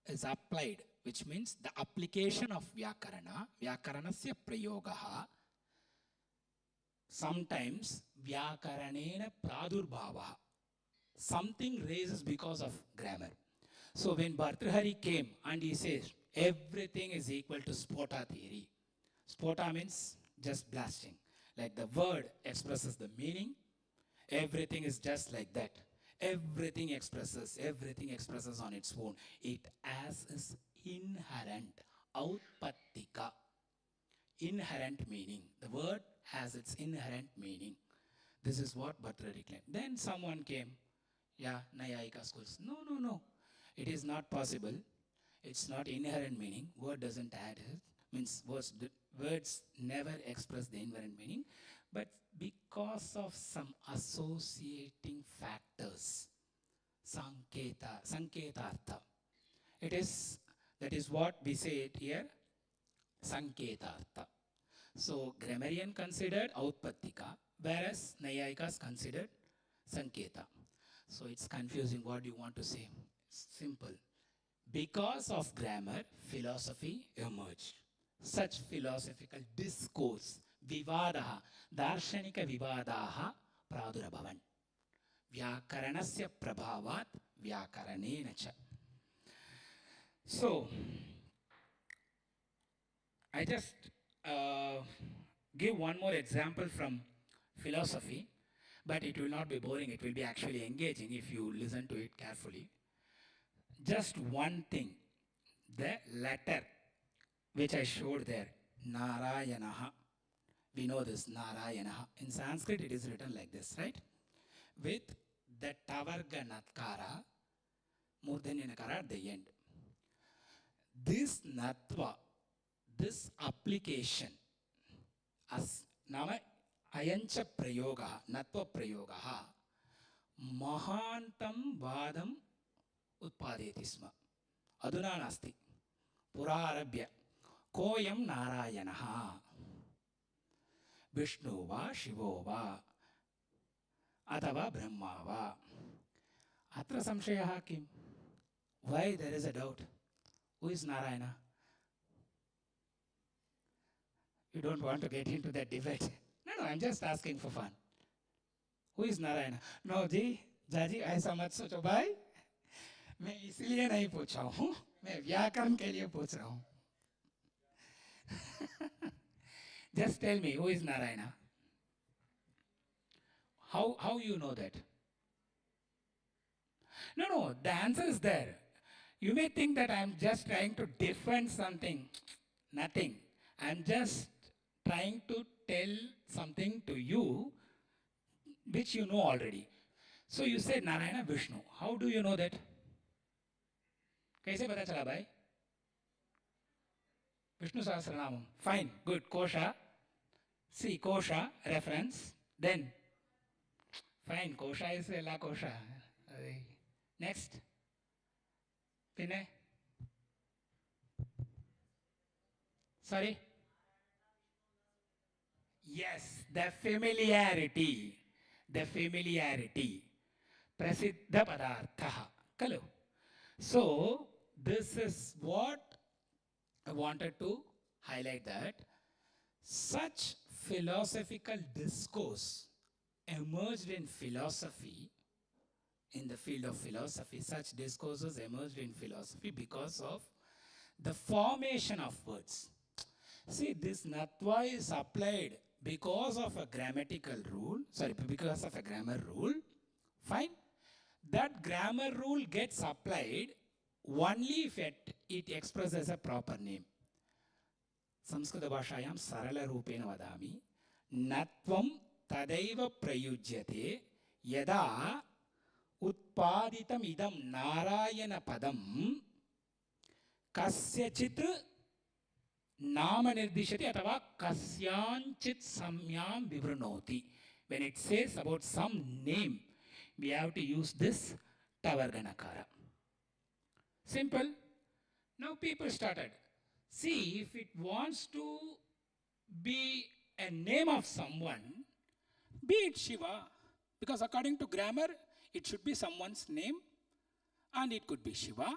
is applied, which means the application of Vyakarana, Vyakaranasya prayogaha, sometimes Vyakaranena pradurbhavaha. Something raises because of grammar. So when Bhartrhari came and he says, everything is equal to Spota theory. Spota means just blasting. Like the word expresses the meaning, everything is just like that. Everything expresses on its own. It has its inherent, outpattika, inherent meaning. The word has its inherent meaning. This is what Bhartrhari claimed. Then someone came, Nayayika schools. No. It is not possible. It's not inherent meaning. Word doesn't add it. Means words never express the inherent meaning. But because of some associating factors, sanketartha. That is what we say it here, sanketartha. So grammarian considered outpattika, whereas Nayayikas considered sanketa. So it's confusing. What do you want to say? Simple. Because of grammar, philosophy emerged. Such philosophical discourse, vivadaha, darshanika vivadaha pradurabhavan. Vyakaranasya prabhavat vyakaranena cha. So, I just give one more example from philosophy, but it will not be boring. It will be actually engaging if you listen to it carefully. Just one thing, the letter which I showed there, Narayanaha. We know this, Narayanaha. In Sanskrit, it is written like this, right? With the tavarga natkara, murdhanyanakara at the end. This natva, this application, as nama ayancha prayoga, natva prayoga, mahantam vadam utpadeti sma. Aduna nasti. Purarabhya. Koyam narayanaha. Vishnu va Shivo va. Atava Brahma va. Atra samshayaha kim. Why there is a doubt? Who is Narayana? You don't want to get into that debate. No, I'm just asking for fun. Who is Narayana? No, Jaji, ऐसा मत सोचो भाई. मैं इसलिए नहीं पूछ रहा हूँ. मैं व्याकरण के लिए पूछ रहा हूँ. Just tell me, who is Narayana? How you know that? No, the answer is there. You may think that I'm just trying to defend something. Nothing. I'm just trying to tell something to you which you know already. So you said Narayana Vishnu. How do you know that? कैसे पता चला भाई? Vishnu Sahasranamam. Fine, good. Kosha. See, Kosha, reference. Then, fine, Kosha is La Kosha. Next. Pinay. Sorry? Yes, the familiarity. The familiarity. Prasiddha padarthaha. Kalu. So, this is what I wanted to highlight, that such philosophical discourse emerged in philosophy, in the field of philosophy. Such discourses emerged in philosophy because of the formation of words. See, this natva is applied because of a grammatical rule, because of a grammar rule. Fine. That grammar rule gets applied only if it expresses a proper name. Samskrita bhashayam sarala rupena vadami natvam तदैव प्रयुज्यते यदा उत्पादितम् इदं नारायणपदं कस्यचित् नाम निर्दिशति अथवा कस्यांचित् संज्ञां विवृणोति. When it says about some name, we have to use this tavarganakara. Simple. Now people started. See, if it wants to be a name of someone, be it Shiva, because according to grammar, it should be someone's name and it could be Shiva,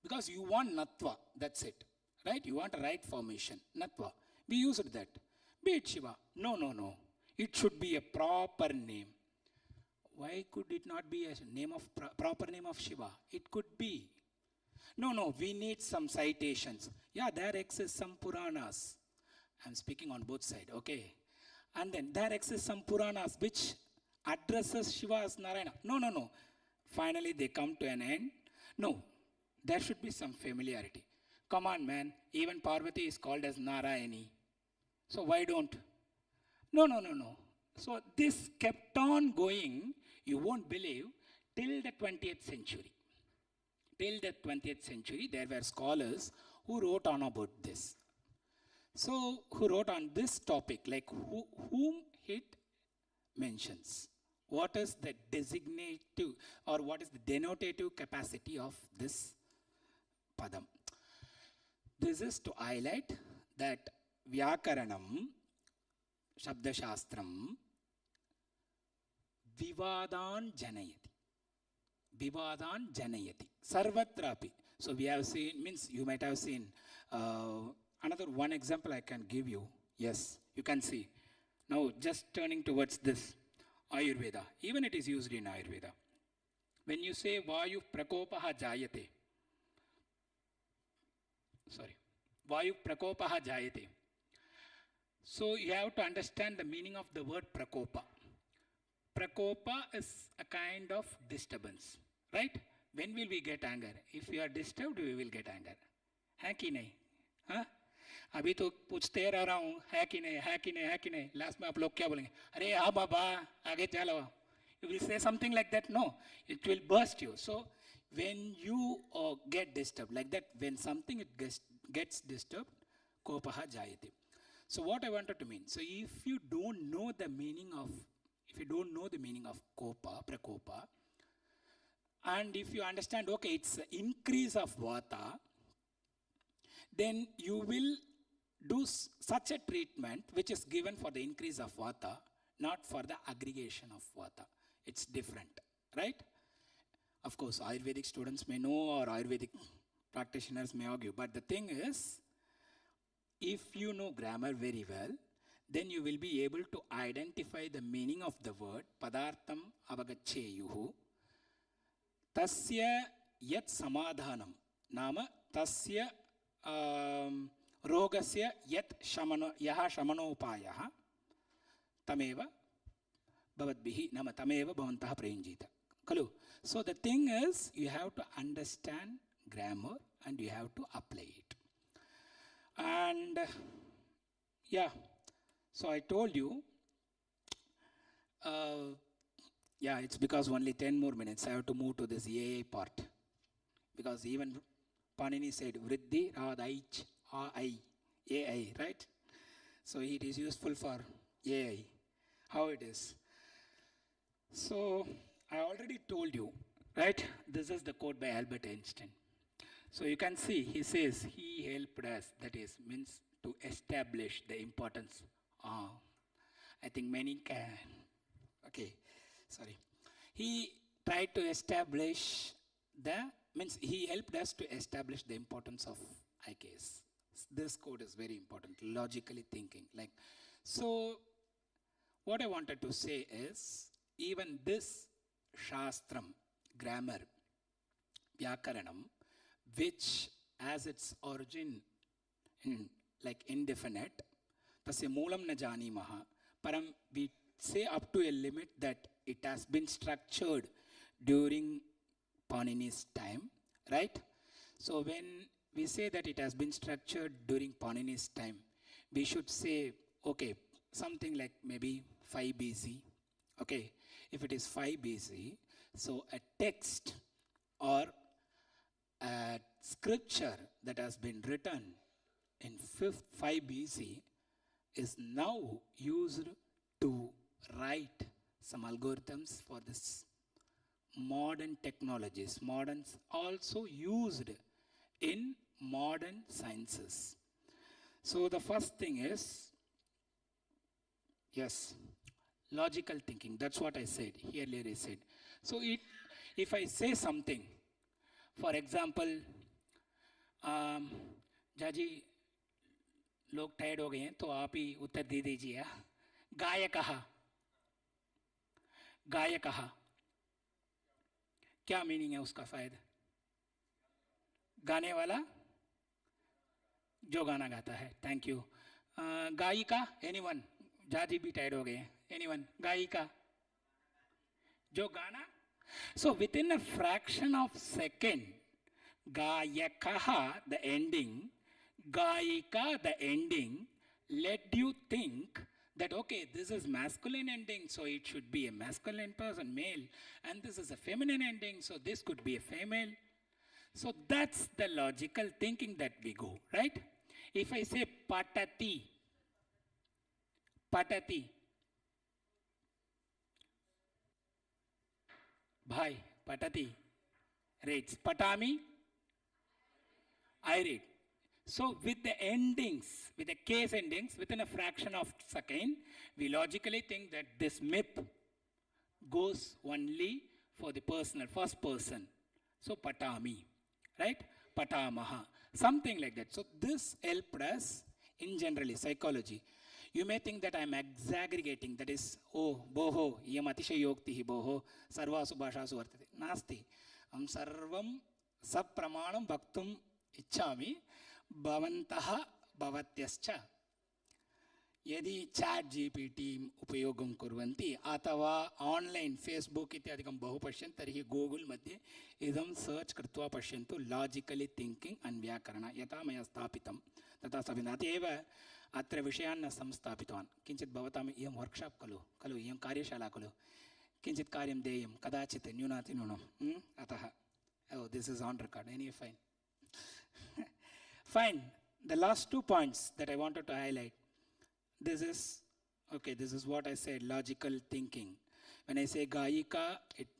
because you want Natva, that's it, right? You want a right formation, Natva. We used that. Be it Shiva. No. It should be a proper name. Why could it not be a name of proper name of Shiva? It could be. No, we need some citations. Yeah, there exists some Puranas. I'm speaking on both sides, okay? And then there exists some Puranas which addresses Shiva as Narayana. No. Finally, they come to an end. No, there should be some familiarity. Come on, man. Even Parvati is called as Narayani. So why don't? No. So this kept on going, you won't believe, till the 20th century. Till the 20th century, there were scholars who wrote on about this. So, who wrote on this topic, like whom it mentions. What is the designative or what is the denotative capacity of this padam? This is to highlight that Vyakaranam, Shabdashastram, Vivadan Janayati. Sarvatrapi. So we have seen, means you might have seen, another one example I can give you. Yes, you can see. Now just turning towards this, Ayurveda. Even it is used in Ayurveda. When you say Vayu Prakopaha Jayate, Vayu Prakopaha Jayate. So you have to understand the meaning of the word Prakopa. Prakopa is a kind of disturbance, right? When will we get anger? If we are disturbed, we will get anger. है कि नहीं? हाँ? अभी तो पूछते रह हूँ, है कि नहीं? Last में आप लोग क्या बोलेंगे? अरे हाँ बाबा, आगे चलो. You will say something like that? No, it will burst you. So when you get disturbed like that, when something gets disturbed, kopaha jayate. So what I wanted to mean, so if you don't know the meaning of kopa, prakopa, and if you understand, okay, it's an increase of vata, then you will do such a treatment which is given for the increase of vata, not for the aggregation of vata. It's different, right? Of course, Ayurvedic students may know or Ayurvedic practitioners may argue, but the thing is, if you know grammar very well, then you will be able to identify the meaning of the word padartham avagacheyuhu tasya yat samadhanam nama tasya rogasya yat yaha shamanopayah tameva bhavadbihi nama tameva bhavantah prayunjita. So the thing is, you have to understand grammar and you have to apply it. And yeah, so I told you, yeah, it's because only 10 more minutes. I have to move to this AI part. Because even Panini said, Vriddhi, Radhaich, AI, right? So it is useful for AI. How it is? So I already told you, right? This is the quote by Albert Einstein. So you can see, he says, he helped us, that is, means to establish the importance. I think many can, okay, sorry. He tried to establish means he helped us to establish the importance of IKS. This quote is very important, logically thinking. So what I wanted to say is, even this Shastram, grammar, Vyakaranam, which has its origin in indefinite, tasya moolam na janimaha, param we say up to a limit that it has been structured during Panini's time, right? So when we say that it has been structured during Panini's time, we should say, okay, something like maybe 5 BC. Okay, if it is 5 BC, so a text or a scripture that has been written in 5 BC is now used to write some algorithms for this modern technologies. Moderns also used in modern sciences. So the first thing is, yes, logical thinking. That's what I said, earlier I said. So if I say something, for example, जाजी लोग tired हो गए हैं तो आप ही उत्तर दे दीजिए. गायकः, गायकः क्या मीनिंग है उसका? शायद गाने वाला जो गाना गाता है. Thank you. गायिका, एनीवन? जाजी भी टायर्ड हो गए हैं. एनीवन? गायिका जो गाना. So within a fraction of second, gayakaha, the ending, gayika, the ending, let you think that, okay, this is masculine ending, so it should be a masculine person, male, and this is a feminine ending, so this could be a female. So that's the logical thinking that we go, right? If I say patati, patati, bhai, patati, reads. Patami, I read. So with the endings, with the case endings, within a fraction of a second, we logically think that this myth goes only for the personal, first person. So patami, right? Patamaha, something like that. So this helped us in generally psychology. You may think that I am exaggregating, that is, oh, boho, yam atishayokti boho, sarvasu bhashasu vartate. Nasti. Am sarvam sapramanam bhaktum ichchami, bhavantaha bhavatyascha. यदि chat GPT उपयोगं कुर्वन्ति अथवा online Facebook इत्यादिकं बहु पश्यन्ति तर्हि Google मध्ये इदं सर्च कृत्वा पश्यन्तु. लॉजिकली थिंकिंग एंड व्याकरण यथा मया स्थापितं तथा स्थापितम्. अतएव अत्र विषयान् न संस्थापितवान्. किञ्चित् भवताम् इयं वर्कशॉप खलु इयं कार्यशाला खलु, किञ्चित् कार्यं देयं कदाचित् न्यूनातिन्यूनम्. अतः oh, this is on record. Anyway, fine. Fine. The last 2 points that I wanted to highlight. This is, okay, this is what I said, logical thinking. When I say gayika,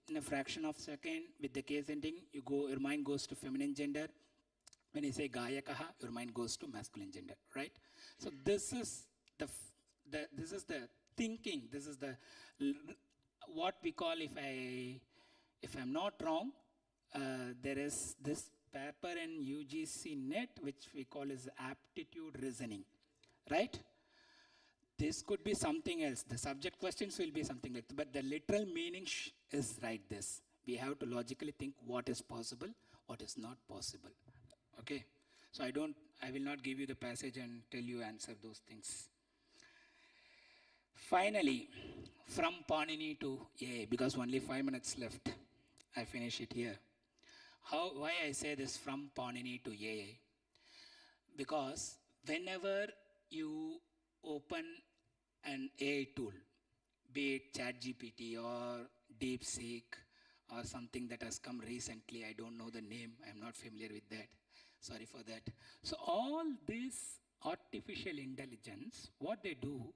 in a fraction of a second, with the case ending, your mind goes to feminine gender. When I say gayakaha, your mind goes to masculine gender, right? So this is the thinking. This is the what we call, if I'm not wrong, there is this paper in UGC net which we call as aptitude reasoning, right? This could be something else. The subject questions will be something like that, but the literal meaning is right this. We have to logically think what is possible, what is not possible. Okay? So I will not give you the passage and tell you answer those things. Finally, from Panini to AA, because only 5 minutes left, I finish it here. Why I say this from Panini to AA? Because whenever you open an AI tool, be it ChatGPT or DeepSeek or something that has come recently, I don't know the name, I'm not familiar with that, sorry for that. So all this artificial intelligence, what they do,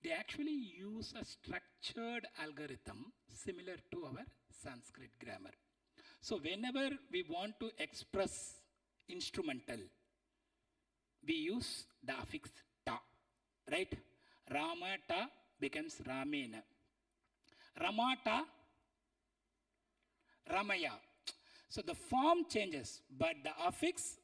they actually use a structured algorithm similar to our Sanskrit grammar. So whenever we want to express instrumental, we use the affix ta, right? Rama ta becomes Ramena. Ramata, Ramaya. So the form changes, but the affix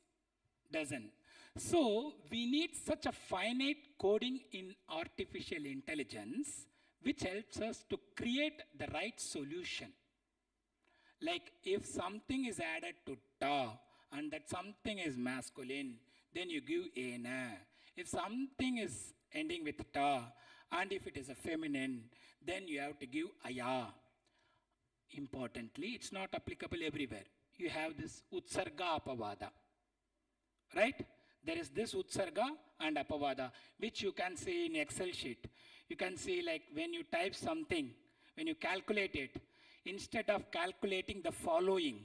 doesn't. So we need such a finite coding in artificial intelligence which helps us to create the right solution. Like if something is added to ta and that something is masculine, then you give ena. If something is ending with ta and if it is a feminine, then you have to give aya. Importantly, it's not applicable everywhere. You have this utsarga apavada, right? There is this utsarga and apavada, which you can see in Excel sheet. You can see like when you type something, when you calculate it, instead of calculating the following,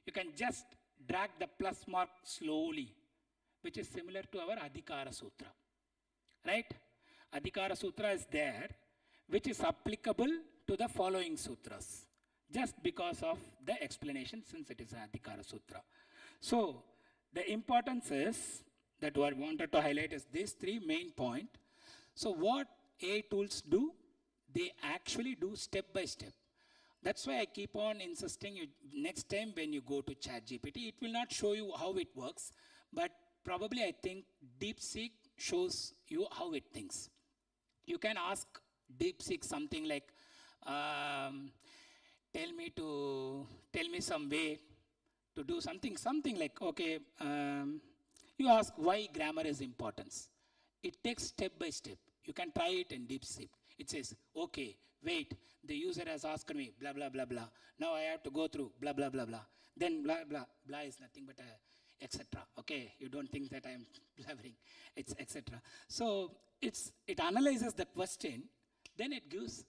you can just drag the plus mark slowly, which is similar to our Adhikara Sutra, right? Adhikara Sutra is there, which is applicable to the following sutras, just because of the explanation, since it is Adhikara Sutra. So, the importance is, that what I wanted to highlight is these three main points. So, what AI tools do, they actually do step by step. That's why I keep on insisting you, next time when you go to ChatGPT, it will not show you how it works, but probably I think DeepSeek shows you how it thinks. You can ask DeepSeek something like, tell me some way to do something like, okay, you ask why grammar is important. It takes step by step. You can try it in DeepSeek. It says, okay, wait, the user has asked me, blah, blah, blah, blah. Now I have to go through, blah, blah, blah, blah. Then blah, blah, blah is nothing but etc. Okay, you don't think that I'm blabbering, it's etc. So it analyzes the question, then it gives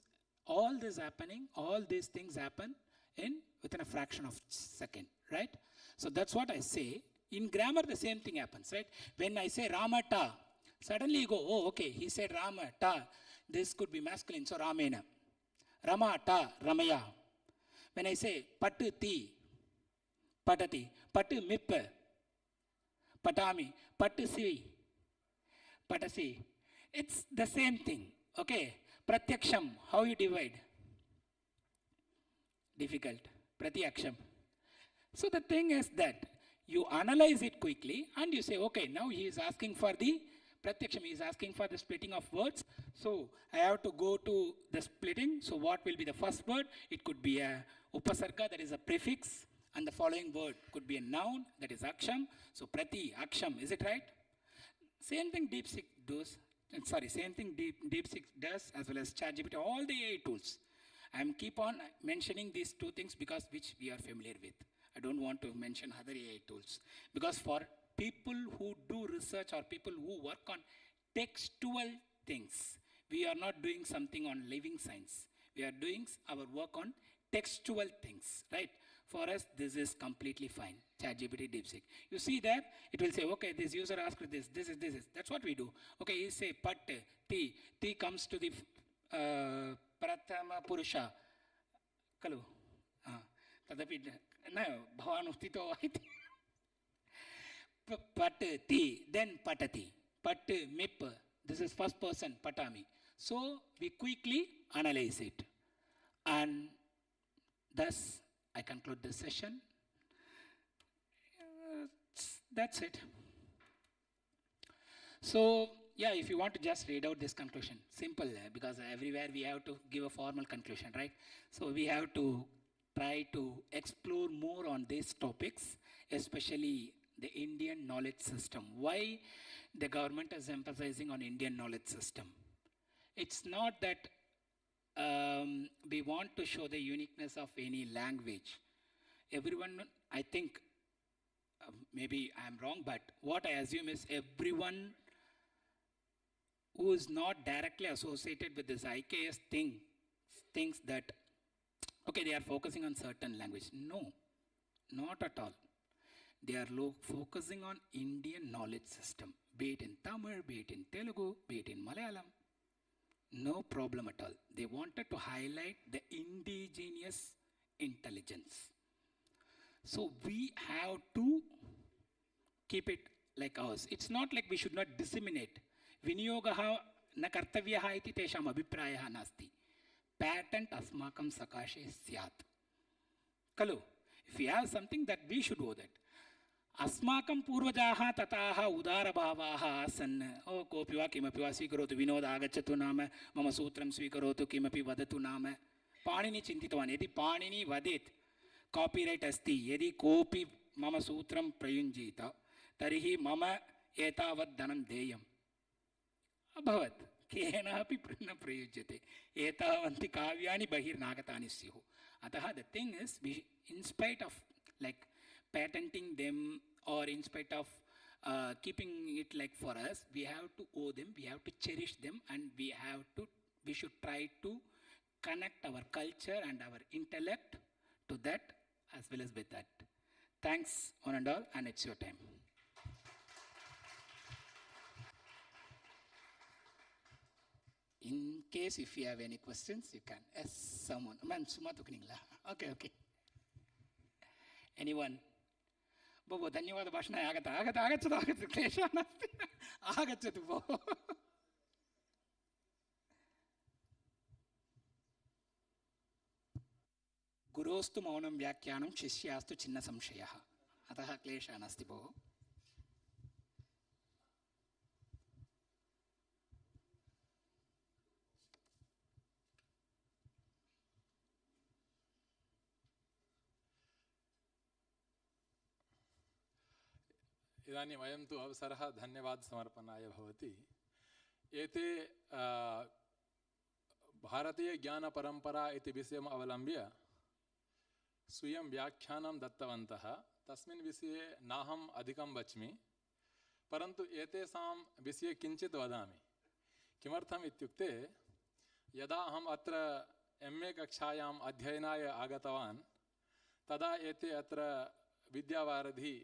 all this happening, all these things happen within a fraction of a second, right? So that's what I say. In grammar, the same thing happens, right? When I say Ramata, suddenly you go, oh, okay, he said Ramata. This could be masculine, so Ramena. Ramata, Ramaya. When I say Patu ti, Patati, Patu mippe, Patami, Patu si, Patasi. It's the same thing, okay? Pratyaksham, how you divide? Difficult. Pratyaksham. So the thing is that you analyze it quickly and you say, okay, now he is asking for the Pratyaksham, he is asking for the splitting of words. So I have to go to the splitting. So what will be the first word? It could be a upasarga, that is a prefix, and the following word could be a noun, that is aksham. So prati, aksham, is it right? Same thing DeepSeek does. Same thing DeepSeek does, as well as ChatGPT, all the AI tools. I am keep on mentioning these two things because which we are familiar with. I don't want to mention other AI tools. Because for people who do research or people who work on textual things, we are not doing something on living science. We are doing our work on textual things, right? For us, this is completely fine. ChatGPT, DeepSeek. You see that, it will say, okay, this user asked this is. That's what we do. Okay, you say pat, ti comes to the prathama purusha. Kalu. Tadapi, no, bhavanustito ahiti. Pat, ti, then patati. Pat, mip. This is first person, patami. So, we quickly analyze it. And thus, I conclude this session. That's it. So, yeah, if you want to just read out this conclusion, simple, because everywhere we have to give a formal conclusion, right? So, we have to try to explore more on these topics, especially the Indian knowledge system. Why the government is emphasizing on Indian knowledge system? It's not that we want to show the uniqueness of any language. Everyone, I think, maybe I'm wrong, but what I assume is everyone who is not directly associated with this IKS thing thinks that, okay, they are focusing on certain language. No, not at all. They are focusing on Indian knowledge system, be it in Tamil, be it in Telugu, be it in Malayalam. No problem at all. They wanted to highlight the indigenous intelligence. So we have to keep it like ours. It's not like we should not disseminate. Viniyogaha na kartavyaha iti tesham abhiprayaha nasti. Patent asmakam sakashe syat. Kalu, if we have something that we should know that. अस्माकं पूर्वजाः तताः उदारभावाः आसन् ओ कोऽपि वा किमपि वा स्वीकरोतु विनोद आगच्छतु नाम मम सूत्रं स्वीकरोतु किमपि वदतु नाम पाणिनि चिन्तितवान् यदि पाणिनि वदेत् कापीरैट् अस्ति यदि कोऽपि मम सूत्रं प्रयुञ्जीत तर्हि मम एतावत् धनं देयम् अभवत् केनापि न प्रयुज्यते एतावन्ति काव्यानि बहिर्नागतानि स्युः अतः the thing is we, in spite of like patenting them or in spite of keeping it like for us, we have to owe them, we have to cherish them, and we have to We should try to connect our culture and our intellect to that as well as with that. Thanks, one and all, and it's your time. In case if you have any questions, you can. Yes, someone. Man, suma tukningla. Okay. Anyone? Bobo, धन्यवाद भाषण आगच्छतु क्लेशः नास्ति आगच्छतु भो गुरोस्तु मौनं व्याख्यानं शिष्यास्तु छिन्न संशयः अतः क्लेशः नास्ति भो इदानीं वयं तु अवसरः धन्यवादसमर्पणाय भवति एते भारतीयज्ञानपरम्परा इति विषयम् अवलम्ब्य स्वयं व्याख्यानं दत्तवन्तः तस्मिन् विषये नाहम् अधिकं वच्मि परन्तु एतेषां विषये किञ्चित् वदामि किमर्थम् इत्युक्ते यदा अहम् अत्र MA कक्षायाम् अध्ययनाय आगतवान् तदा एते अत्र विद्यावारिधि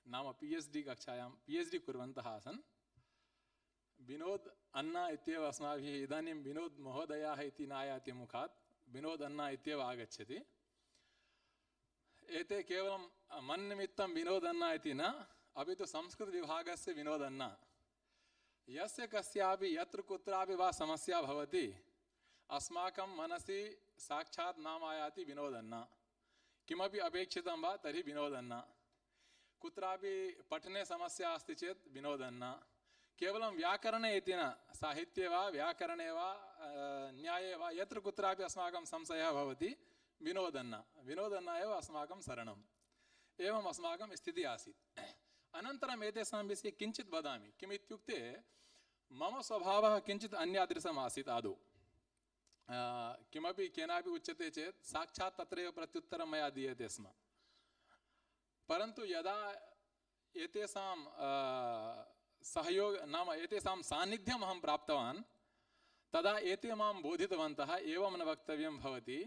नाम PhD कक्षायां PhD कुर्वन्तः आसन् विनोद अन्ना इत्येव अस्माभिः इदानीं विनोद महोदयाः इति नायाति मुखात् विनोद अन्ना इत्येव आगच्छति एते केवलं मन्निमित्तं विनोद अन्ना इति न अपि तु संस्कृतविभागस्य विनोद अन्ना यस्य कस्यापि यत्र कुत्रापि वा समस्या भवति अस्माकं मनसि साक्षात् नाम आयाति विनोद अन्ना किमपि अपेक्षितं वा तर्हि विनोद अन्ना कुत्रापि पठने समस्या अस्ति चेत् विनोद अन्ना केवलं व्याकरणे इति न साहित्ये वा व्याकरणे वा न्याये वा यत्र कुत्रापि अस्माकं संशयः भवति विनोद अन्ना एव अस्माकं शरणम् एवम् अस्माकं स्थितिः आसीत् अनन्तरम् एतेषां विषये किञ्चित् वदामि किमित्युक्ते मम स्वभावः किञ्चित् अन्यादृशम् आसीत् आदौ किमपि केनापि उच्यते चेत् साक्षात् तत्रैव प्रत्युत्तरं मया दीयते स्म परन्तु यदा एतेषां सहयोग नाम एतेषां सान्निध्यम् अहं प्राप्तवान् तदा एते मां बोधितवन्तः एवं न वक्तव्यं भवति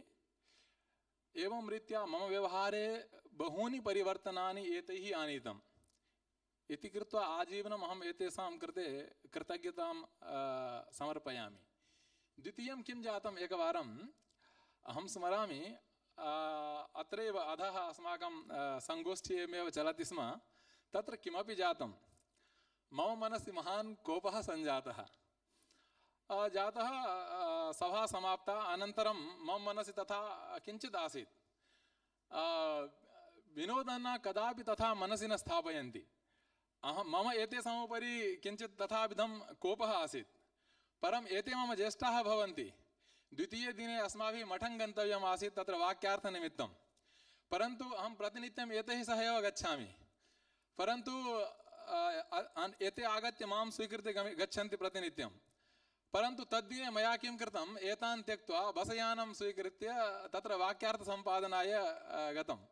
एवं रीत्या मम व्यवहारे बहूनि परिवर्तनानि एतैः आनीतम् इति कृत्वा आजीवनम् अहम् एतेषां कृते कृतज्ञतां समर्पयामि द्वितीयं किं जातम् एकवारम् अहं स्मरामि अत्रैव अधः अस्माकं सङ्गोष्ठीमेव चलति स्म तत्र किमपि जातं मम मनसि महान् कोपः सञ्जातः सभा समाप्ता अनन्तरं मम मनसि तथा किञ्चित् आसीत् विनोदन्ना कदापि तथा मनसि न स्थापयन्ति मम एतेषाम् उपरि किञ्चित् तथाविधं कोपः आसीत् परम् एते मम ज्येष्ठाः भवन्ति द्वितीयदिने अस्माभिः मठं गन्तव्यम् आसीत् तत्र वाक्यार्थनिमित्तं परन्तु अहं प्रतिनित्यम् एतैः सह एव गच्छामि परन्तु एते आगत्य मां स्वीकृत्य गच्छन्ति प्रतिनित्यं परन्तु तद्दिने मया किं कृतम् एतान् त्यक्त्वा बसयानं स्वीकृत्य तत्र वाक्यार्थसम्पादनाय गतम्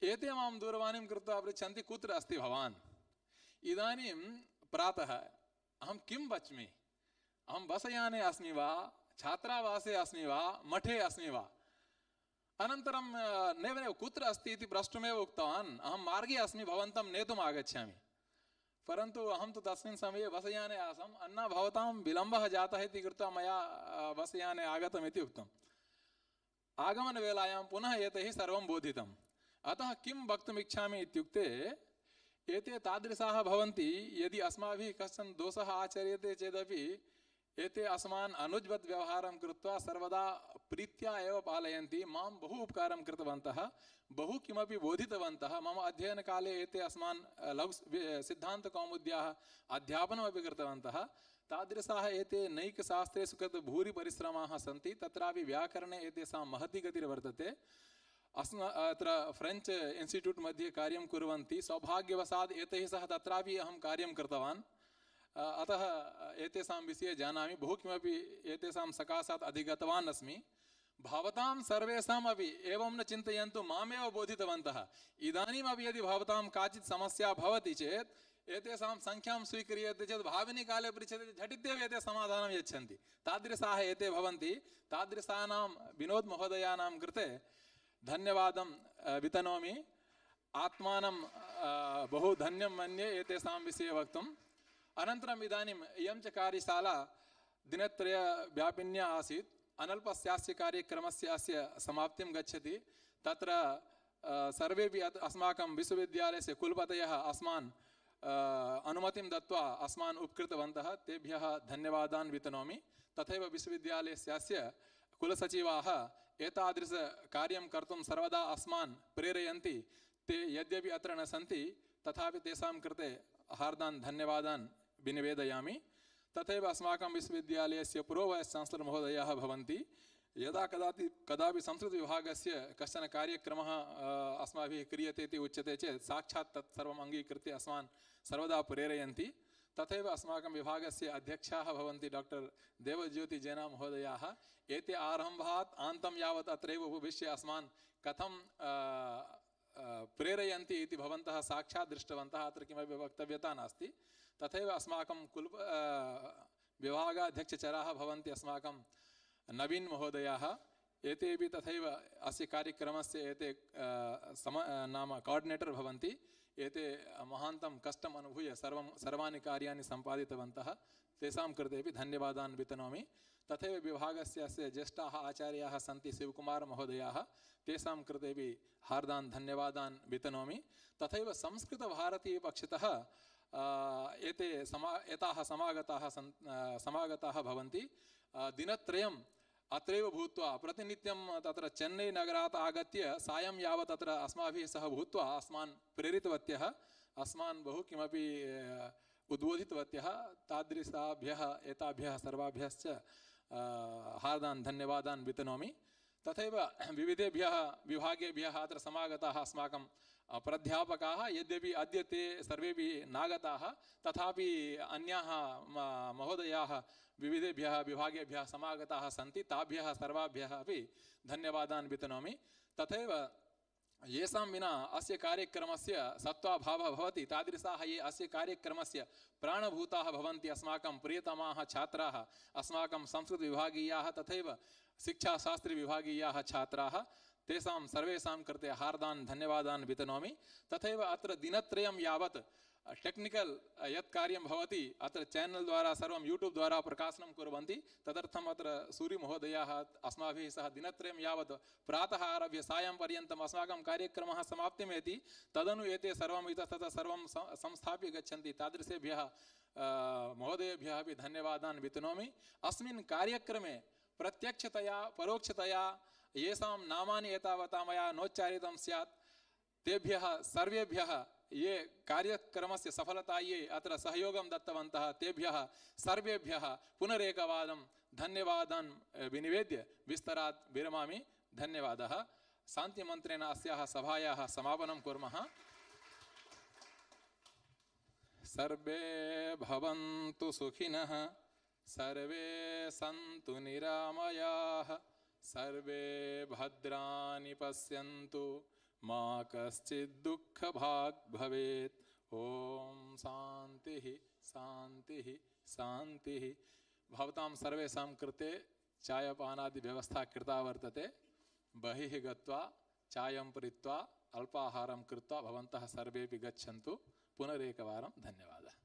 एते मां दूरवाणीं कृत्वा पृच्छन्ति कुत्र अस्ति भवान् इदानीं प्रातः अहं किं वच्मि अहं बसयाने अस्मि वा छात्रावासे अस्मि वा मठे अस्मि वा अनन्तरं नैव कुत्र अस्ति इति प्रष्टुमेव उक्तवान् अहं मार्गे अस्मि भवन्तं नेतुम् आगच्छामि परन्तु अहं तु तस्मिन् समये बसयाने आसम् अन्ना भवतां विलम्बः जातः इति कृत्वा मया बसयाने आगतम् इति उक्तम् आगमनवेलायां पुनः एतैः सर्वं बोधितम् अतः किं वक्तुमिच्छामि इत्युक्ते एते तादृशाः भवन्ति यदि अस्माभिः कश्चन दोषः आचर्यते चेदपि एते अस्मान् अनुज्वत् व्यवहारं कृत्वा सर्वदा प्रीत्या एव पालयन्ति मां बहु उपकारं कृतवन्तः बहु किमपि बोधितवन्तः मम अध्ययनकाले एते अस्मान् लघु सिद्धान्तकौमुद्याः अध्यापनमपि कृतवन्तः तादृशाः एते नैकशास्त्रेषु कृत भूरि परिश्रमाः सन्ति तत्रापि व्याकरणे एतेषां महती गतिर्वर्तते अत्र फ्रेञ्च् इन्स्टिट्यूट् मध्ये कार्यं कुर्वन्ति सौभाग्यवशात् एतैः सह तत्रापि अहं कार्यं कृतवान् अतः एतेषां विषये जानामि बहु किमपि एतेषां सकाशात् अधिगतवान् अस्मि भवतां सर्वेषामपि एवं न चिन्तयन्तु मामेव बोधितवन्तः इदानीमपि यदि भवतां काचित् समस्या भवति चेत् एतेषां संख्यां स्वीक्रियते चेत् भाविनी काले पृच्छ्यते चेत् झटित्येव एते समाधानं यच्छन्ति। तादृशाः एते भवन्ति। तादृशानां विनोद महोदयानां कृते धन्यवादं वितनोमि। आत्मानं बहु धन्यं मन्ये एतेषां विषये वक्तुम्। अनन्तरम् इदानीम् इयं च कार्यशाला दिनत्रयव्यापिन्या आसीत्। अनल्पस्यास्य कार्यक्रमस्य अस्य समाप्तिं गच्छति। तत्र सर्वेपि अस्माकं विश्वविद्यालयस्य कुलपतयः अस्मान् अनुमतिं दत्त्वा अस्मान् उपकृतवन्तः। तेभ्यः धन्यवादान् वितनोमि। तथैव विश्वविद्यालयस्य कुलसचिवाः एतादृशकार्यं कर्तुं सर्वदा अस्मान् प्रेरयन्ति। ते यद्यपि अत्र न सन्ति तथापि तेषां कृते हार्दान् धन्यवादान् विनिवेदयामि। तथैव अस्माकं विश्वविद्यालयस्य पूर्व वैस् चान्सलर् महोदयाः भवन्ति। यदा कदापि संस्कृतविभागस्य कश्चन कार्यक्रमः अस्माभिः क्रियते इति उच्यते चेत् साक्षात् तत् सर्वम् अङ्गीकृत्य अस्मान् सर्वदा प्रेरयन्ति। तथैव अस्माकं विभागस्य अध्यक्षाः भवन्ति डॉक्टर देवज्योति जेना महोदयाः। एते आरम्भात् आन्तं यावत् अत्रैव उपविश्य अस्मान् कथं प्रेरयन्ति इति भवन्तः साक्षात् दृष्टवन्तः। अत्र किमपि वक्तव्यता नास्ति। तथैव अस्माकं विभागाध्यक्षचराः भवन्ति अस्माकं नवीन महोदयाः। एतेपि तथैव अस्य कार्यक्रमस्य एते नाम कोऑर्डिनेटर भवन्ति। एते महान्तं कष्टम् अनुभूय सर्वाणि कार्याणि सम्पादितवन्तः। तेषां कृतेपि धन्यवादान् वितनोमि। तथैव विभागस्य अस्य ज्येष्ठाः आचार्याः सन्ति शिवकुमार महोदयाः। तेषां कृतेपि हार्दान् धन्यवादान् वितनोमि। तथैव संस्कृतभारतीपक्षतः एताः समागताः भवन्ति। दिनत्रयम् अत्रैव भूत्वा प्रतिनित्यं तत्र चेन्नई नगरात् आगत्य सायं यावत् अत्र अस्माभिः सह भूत्वा अस्मान् प्रेरितवत्यः। अस्मान् बहु किमपि उद्बोधितवत्यः। तादृशाभ्यः एताभ्यः सर्वाभ्यश्च हार्दान् धन्यवादान् वितनोमि। तथैव विविधेभ्यः विभागेभ्यः अत्र समागताः अस्माकं प्राध्यापकाः। यद्यपि अद्य ते सर्वेपि नागताः तथापि अन्याः महोदयाः विविधेभ्यः विभागेभ्यः समागताः सन्ति। ताभ्यः सर्वाभ्यः अपि धन्यवादान् वितनोमि। तथैव येषां विना अस्य कार्यक्रमस्य सत्त्वाभावः भवति तादृशाः ये अस्य कार्यक्रमस्य प्राणभूताः भवन्ति अस्माकं प्रियतमाः छात्राः, अस्माकं संस्कृतविभागीयाः तथैव शिक्षाशास्त्रिविभागीयाः छात्राः। तेषां सर्वेषां कृते हार्दान् धन्यवादान् वितनोमि। तथैव अत्र दिनत्रयं यावत् टेक्निकल यत् कार्यं भवति अत्र चैनल द्वारा सर्वं यूट्यूब द्वारा प्रकाशनं कुर्वन्ति। तदर्थम् अत्र सूर्यमहोदयाः अस्माभिः सह दिनत्रयं यावत् प्रातः आरभ्य सायं पर्यन्तम् अस्माकं कार्यक्रमः समाप्तिमेति। तदनु एते सर्वम् इतस्ततः सर्वं संस्थाप्य गच्छन्ति। तादृशेभ्यः महोदयेभ्यः अपि धन्यवादान् वितनोमि। अस्मिन् कार्यक्रमे प्रत्यक्षतया परोक्षतया येषां नामानि एतावता मया नोच्चारितं स्यात् तेभ्यः सर्वेभ्यः ये कार्यक्रमस्य सफलतायै अत्र सहयोगं दत्तवन्तः तेभ्यः सर्वेभ्यः पुनरेकवारं धन्यवादान् विनिवेद्य विस्तरात् विरमामि। धन्यवादः। शान्तिमन्त्रेण अस्याः सभायाः समापनं कुर्मः। सर्वे भवन्तु सुखिनः, सर्वे सन्तु निरामयाः, सर्वे भद्राणि पश्यन्तु, मा कश्चित् दुःखभाग् भवेत्। ओम शान्तिः शान्तिः शान्तिः। भवतां सर्वेषां कृते चायपानादि व्यवस्था कृता वर्तते। बहिः गत्वा चायं पीत्वा अल्पाहारं कृत्वा भवन्तः सर्वेपि गच्छन्तु। पुनरेकवारं धन्यवादः।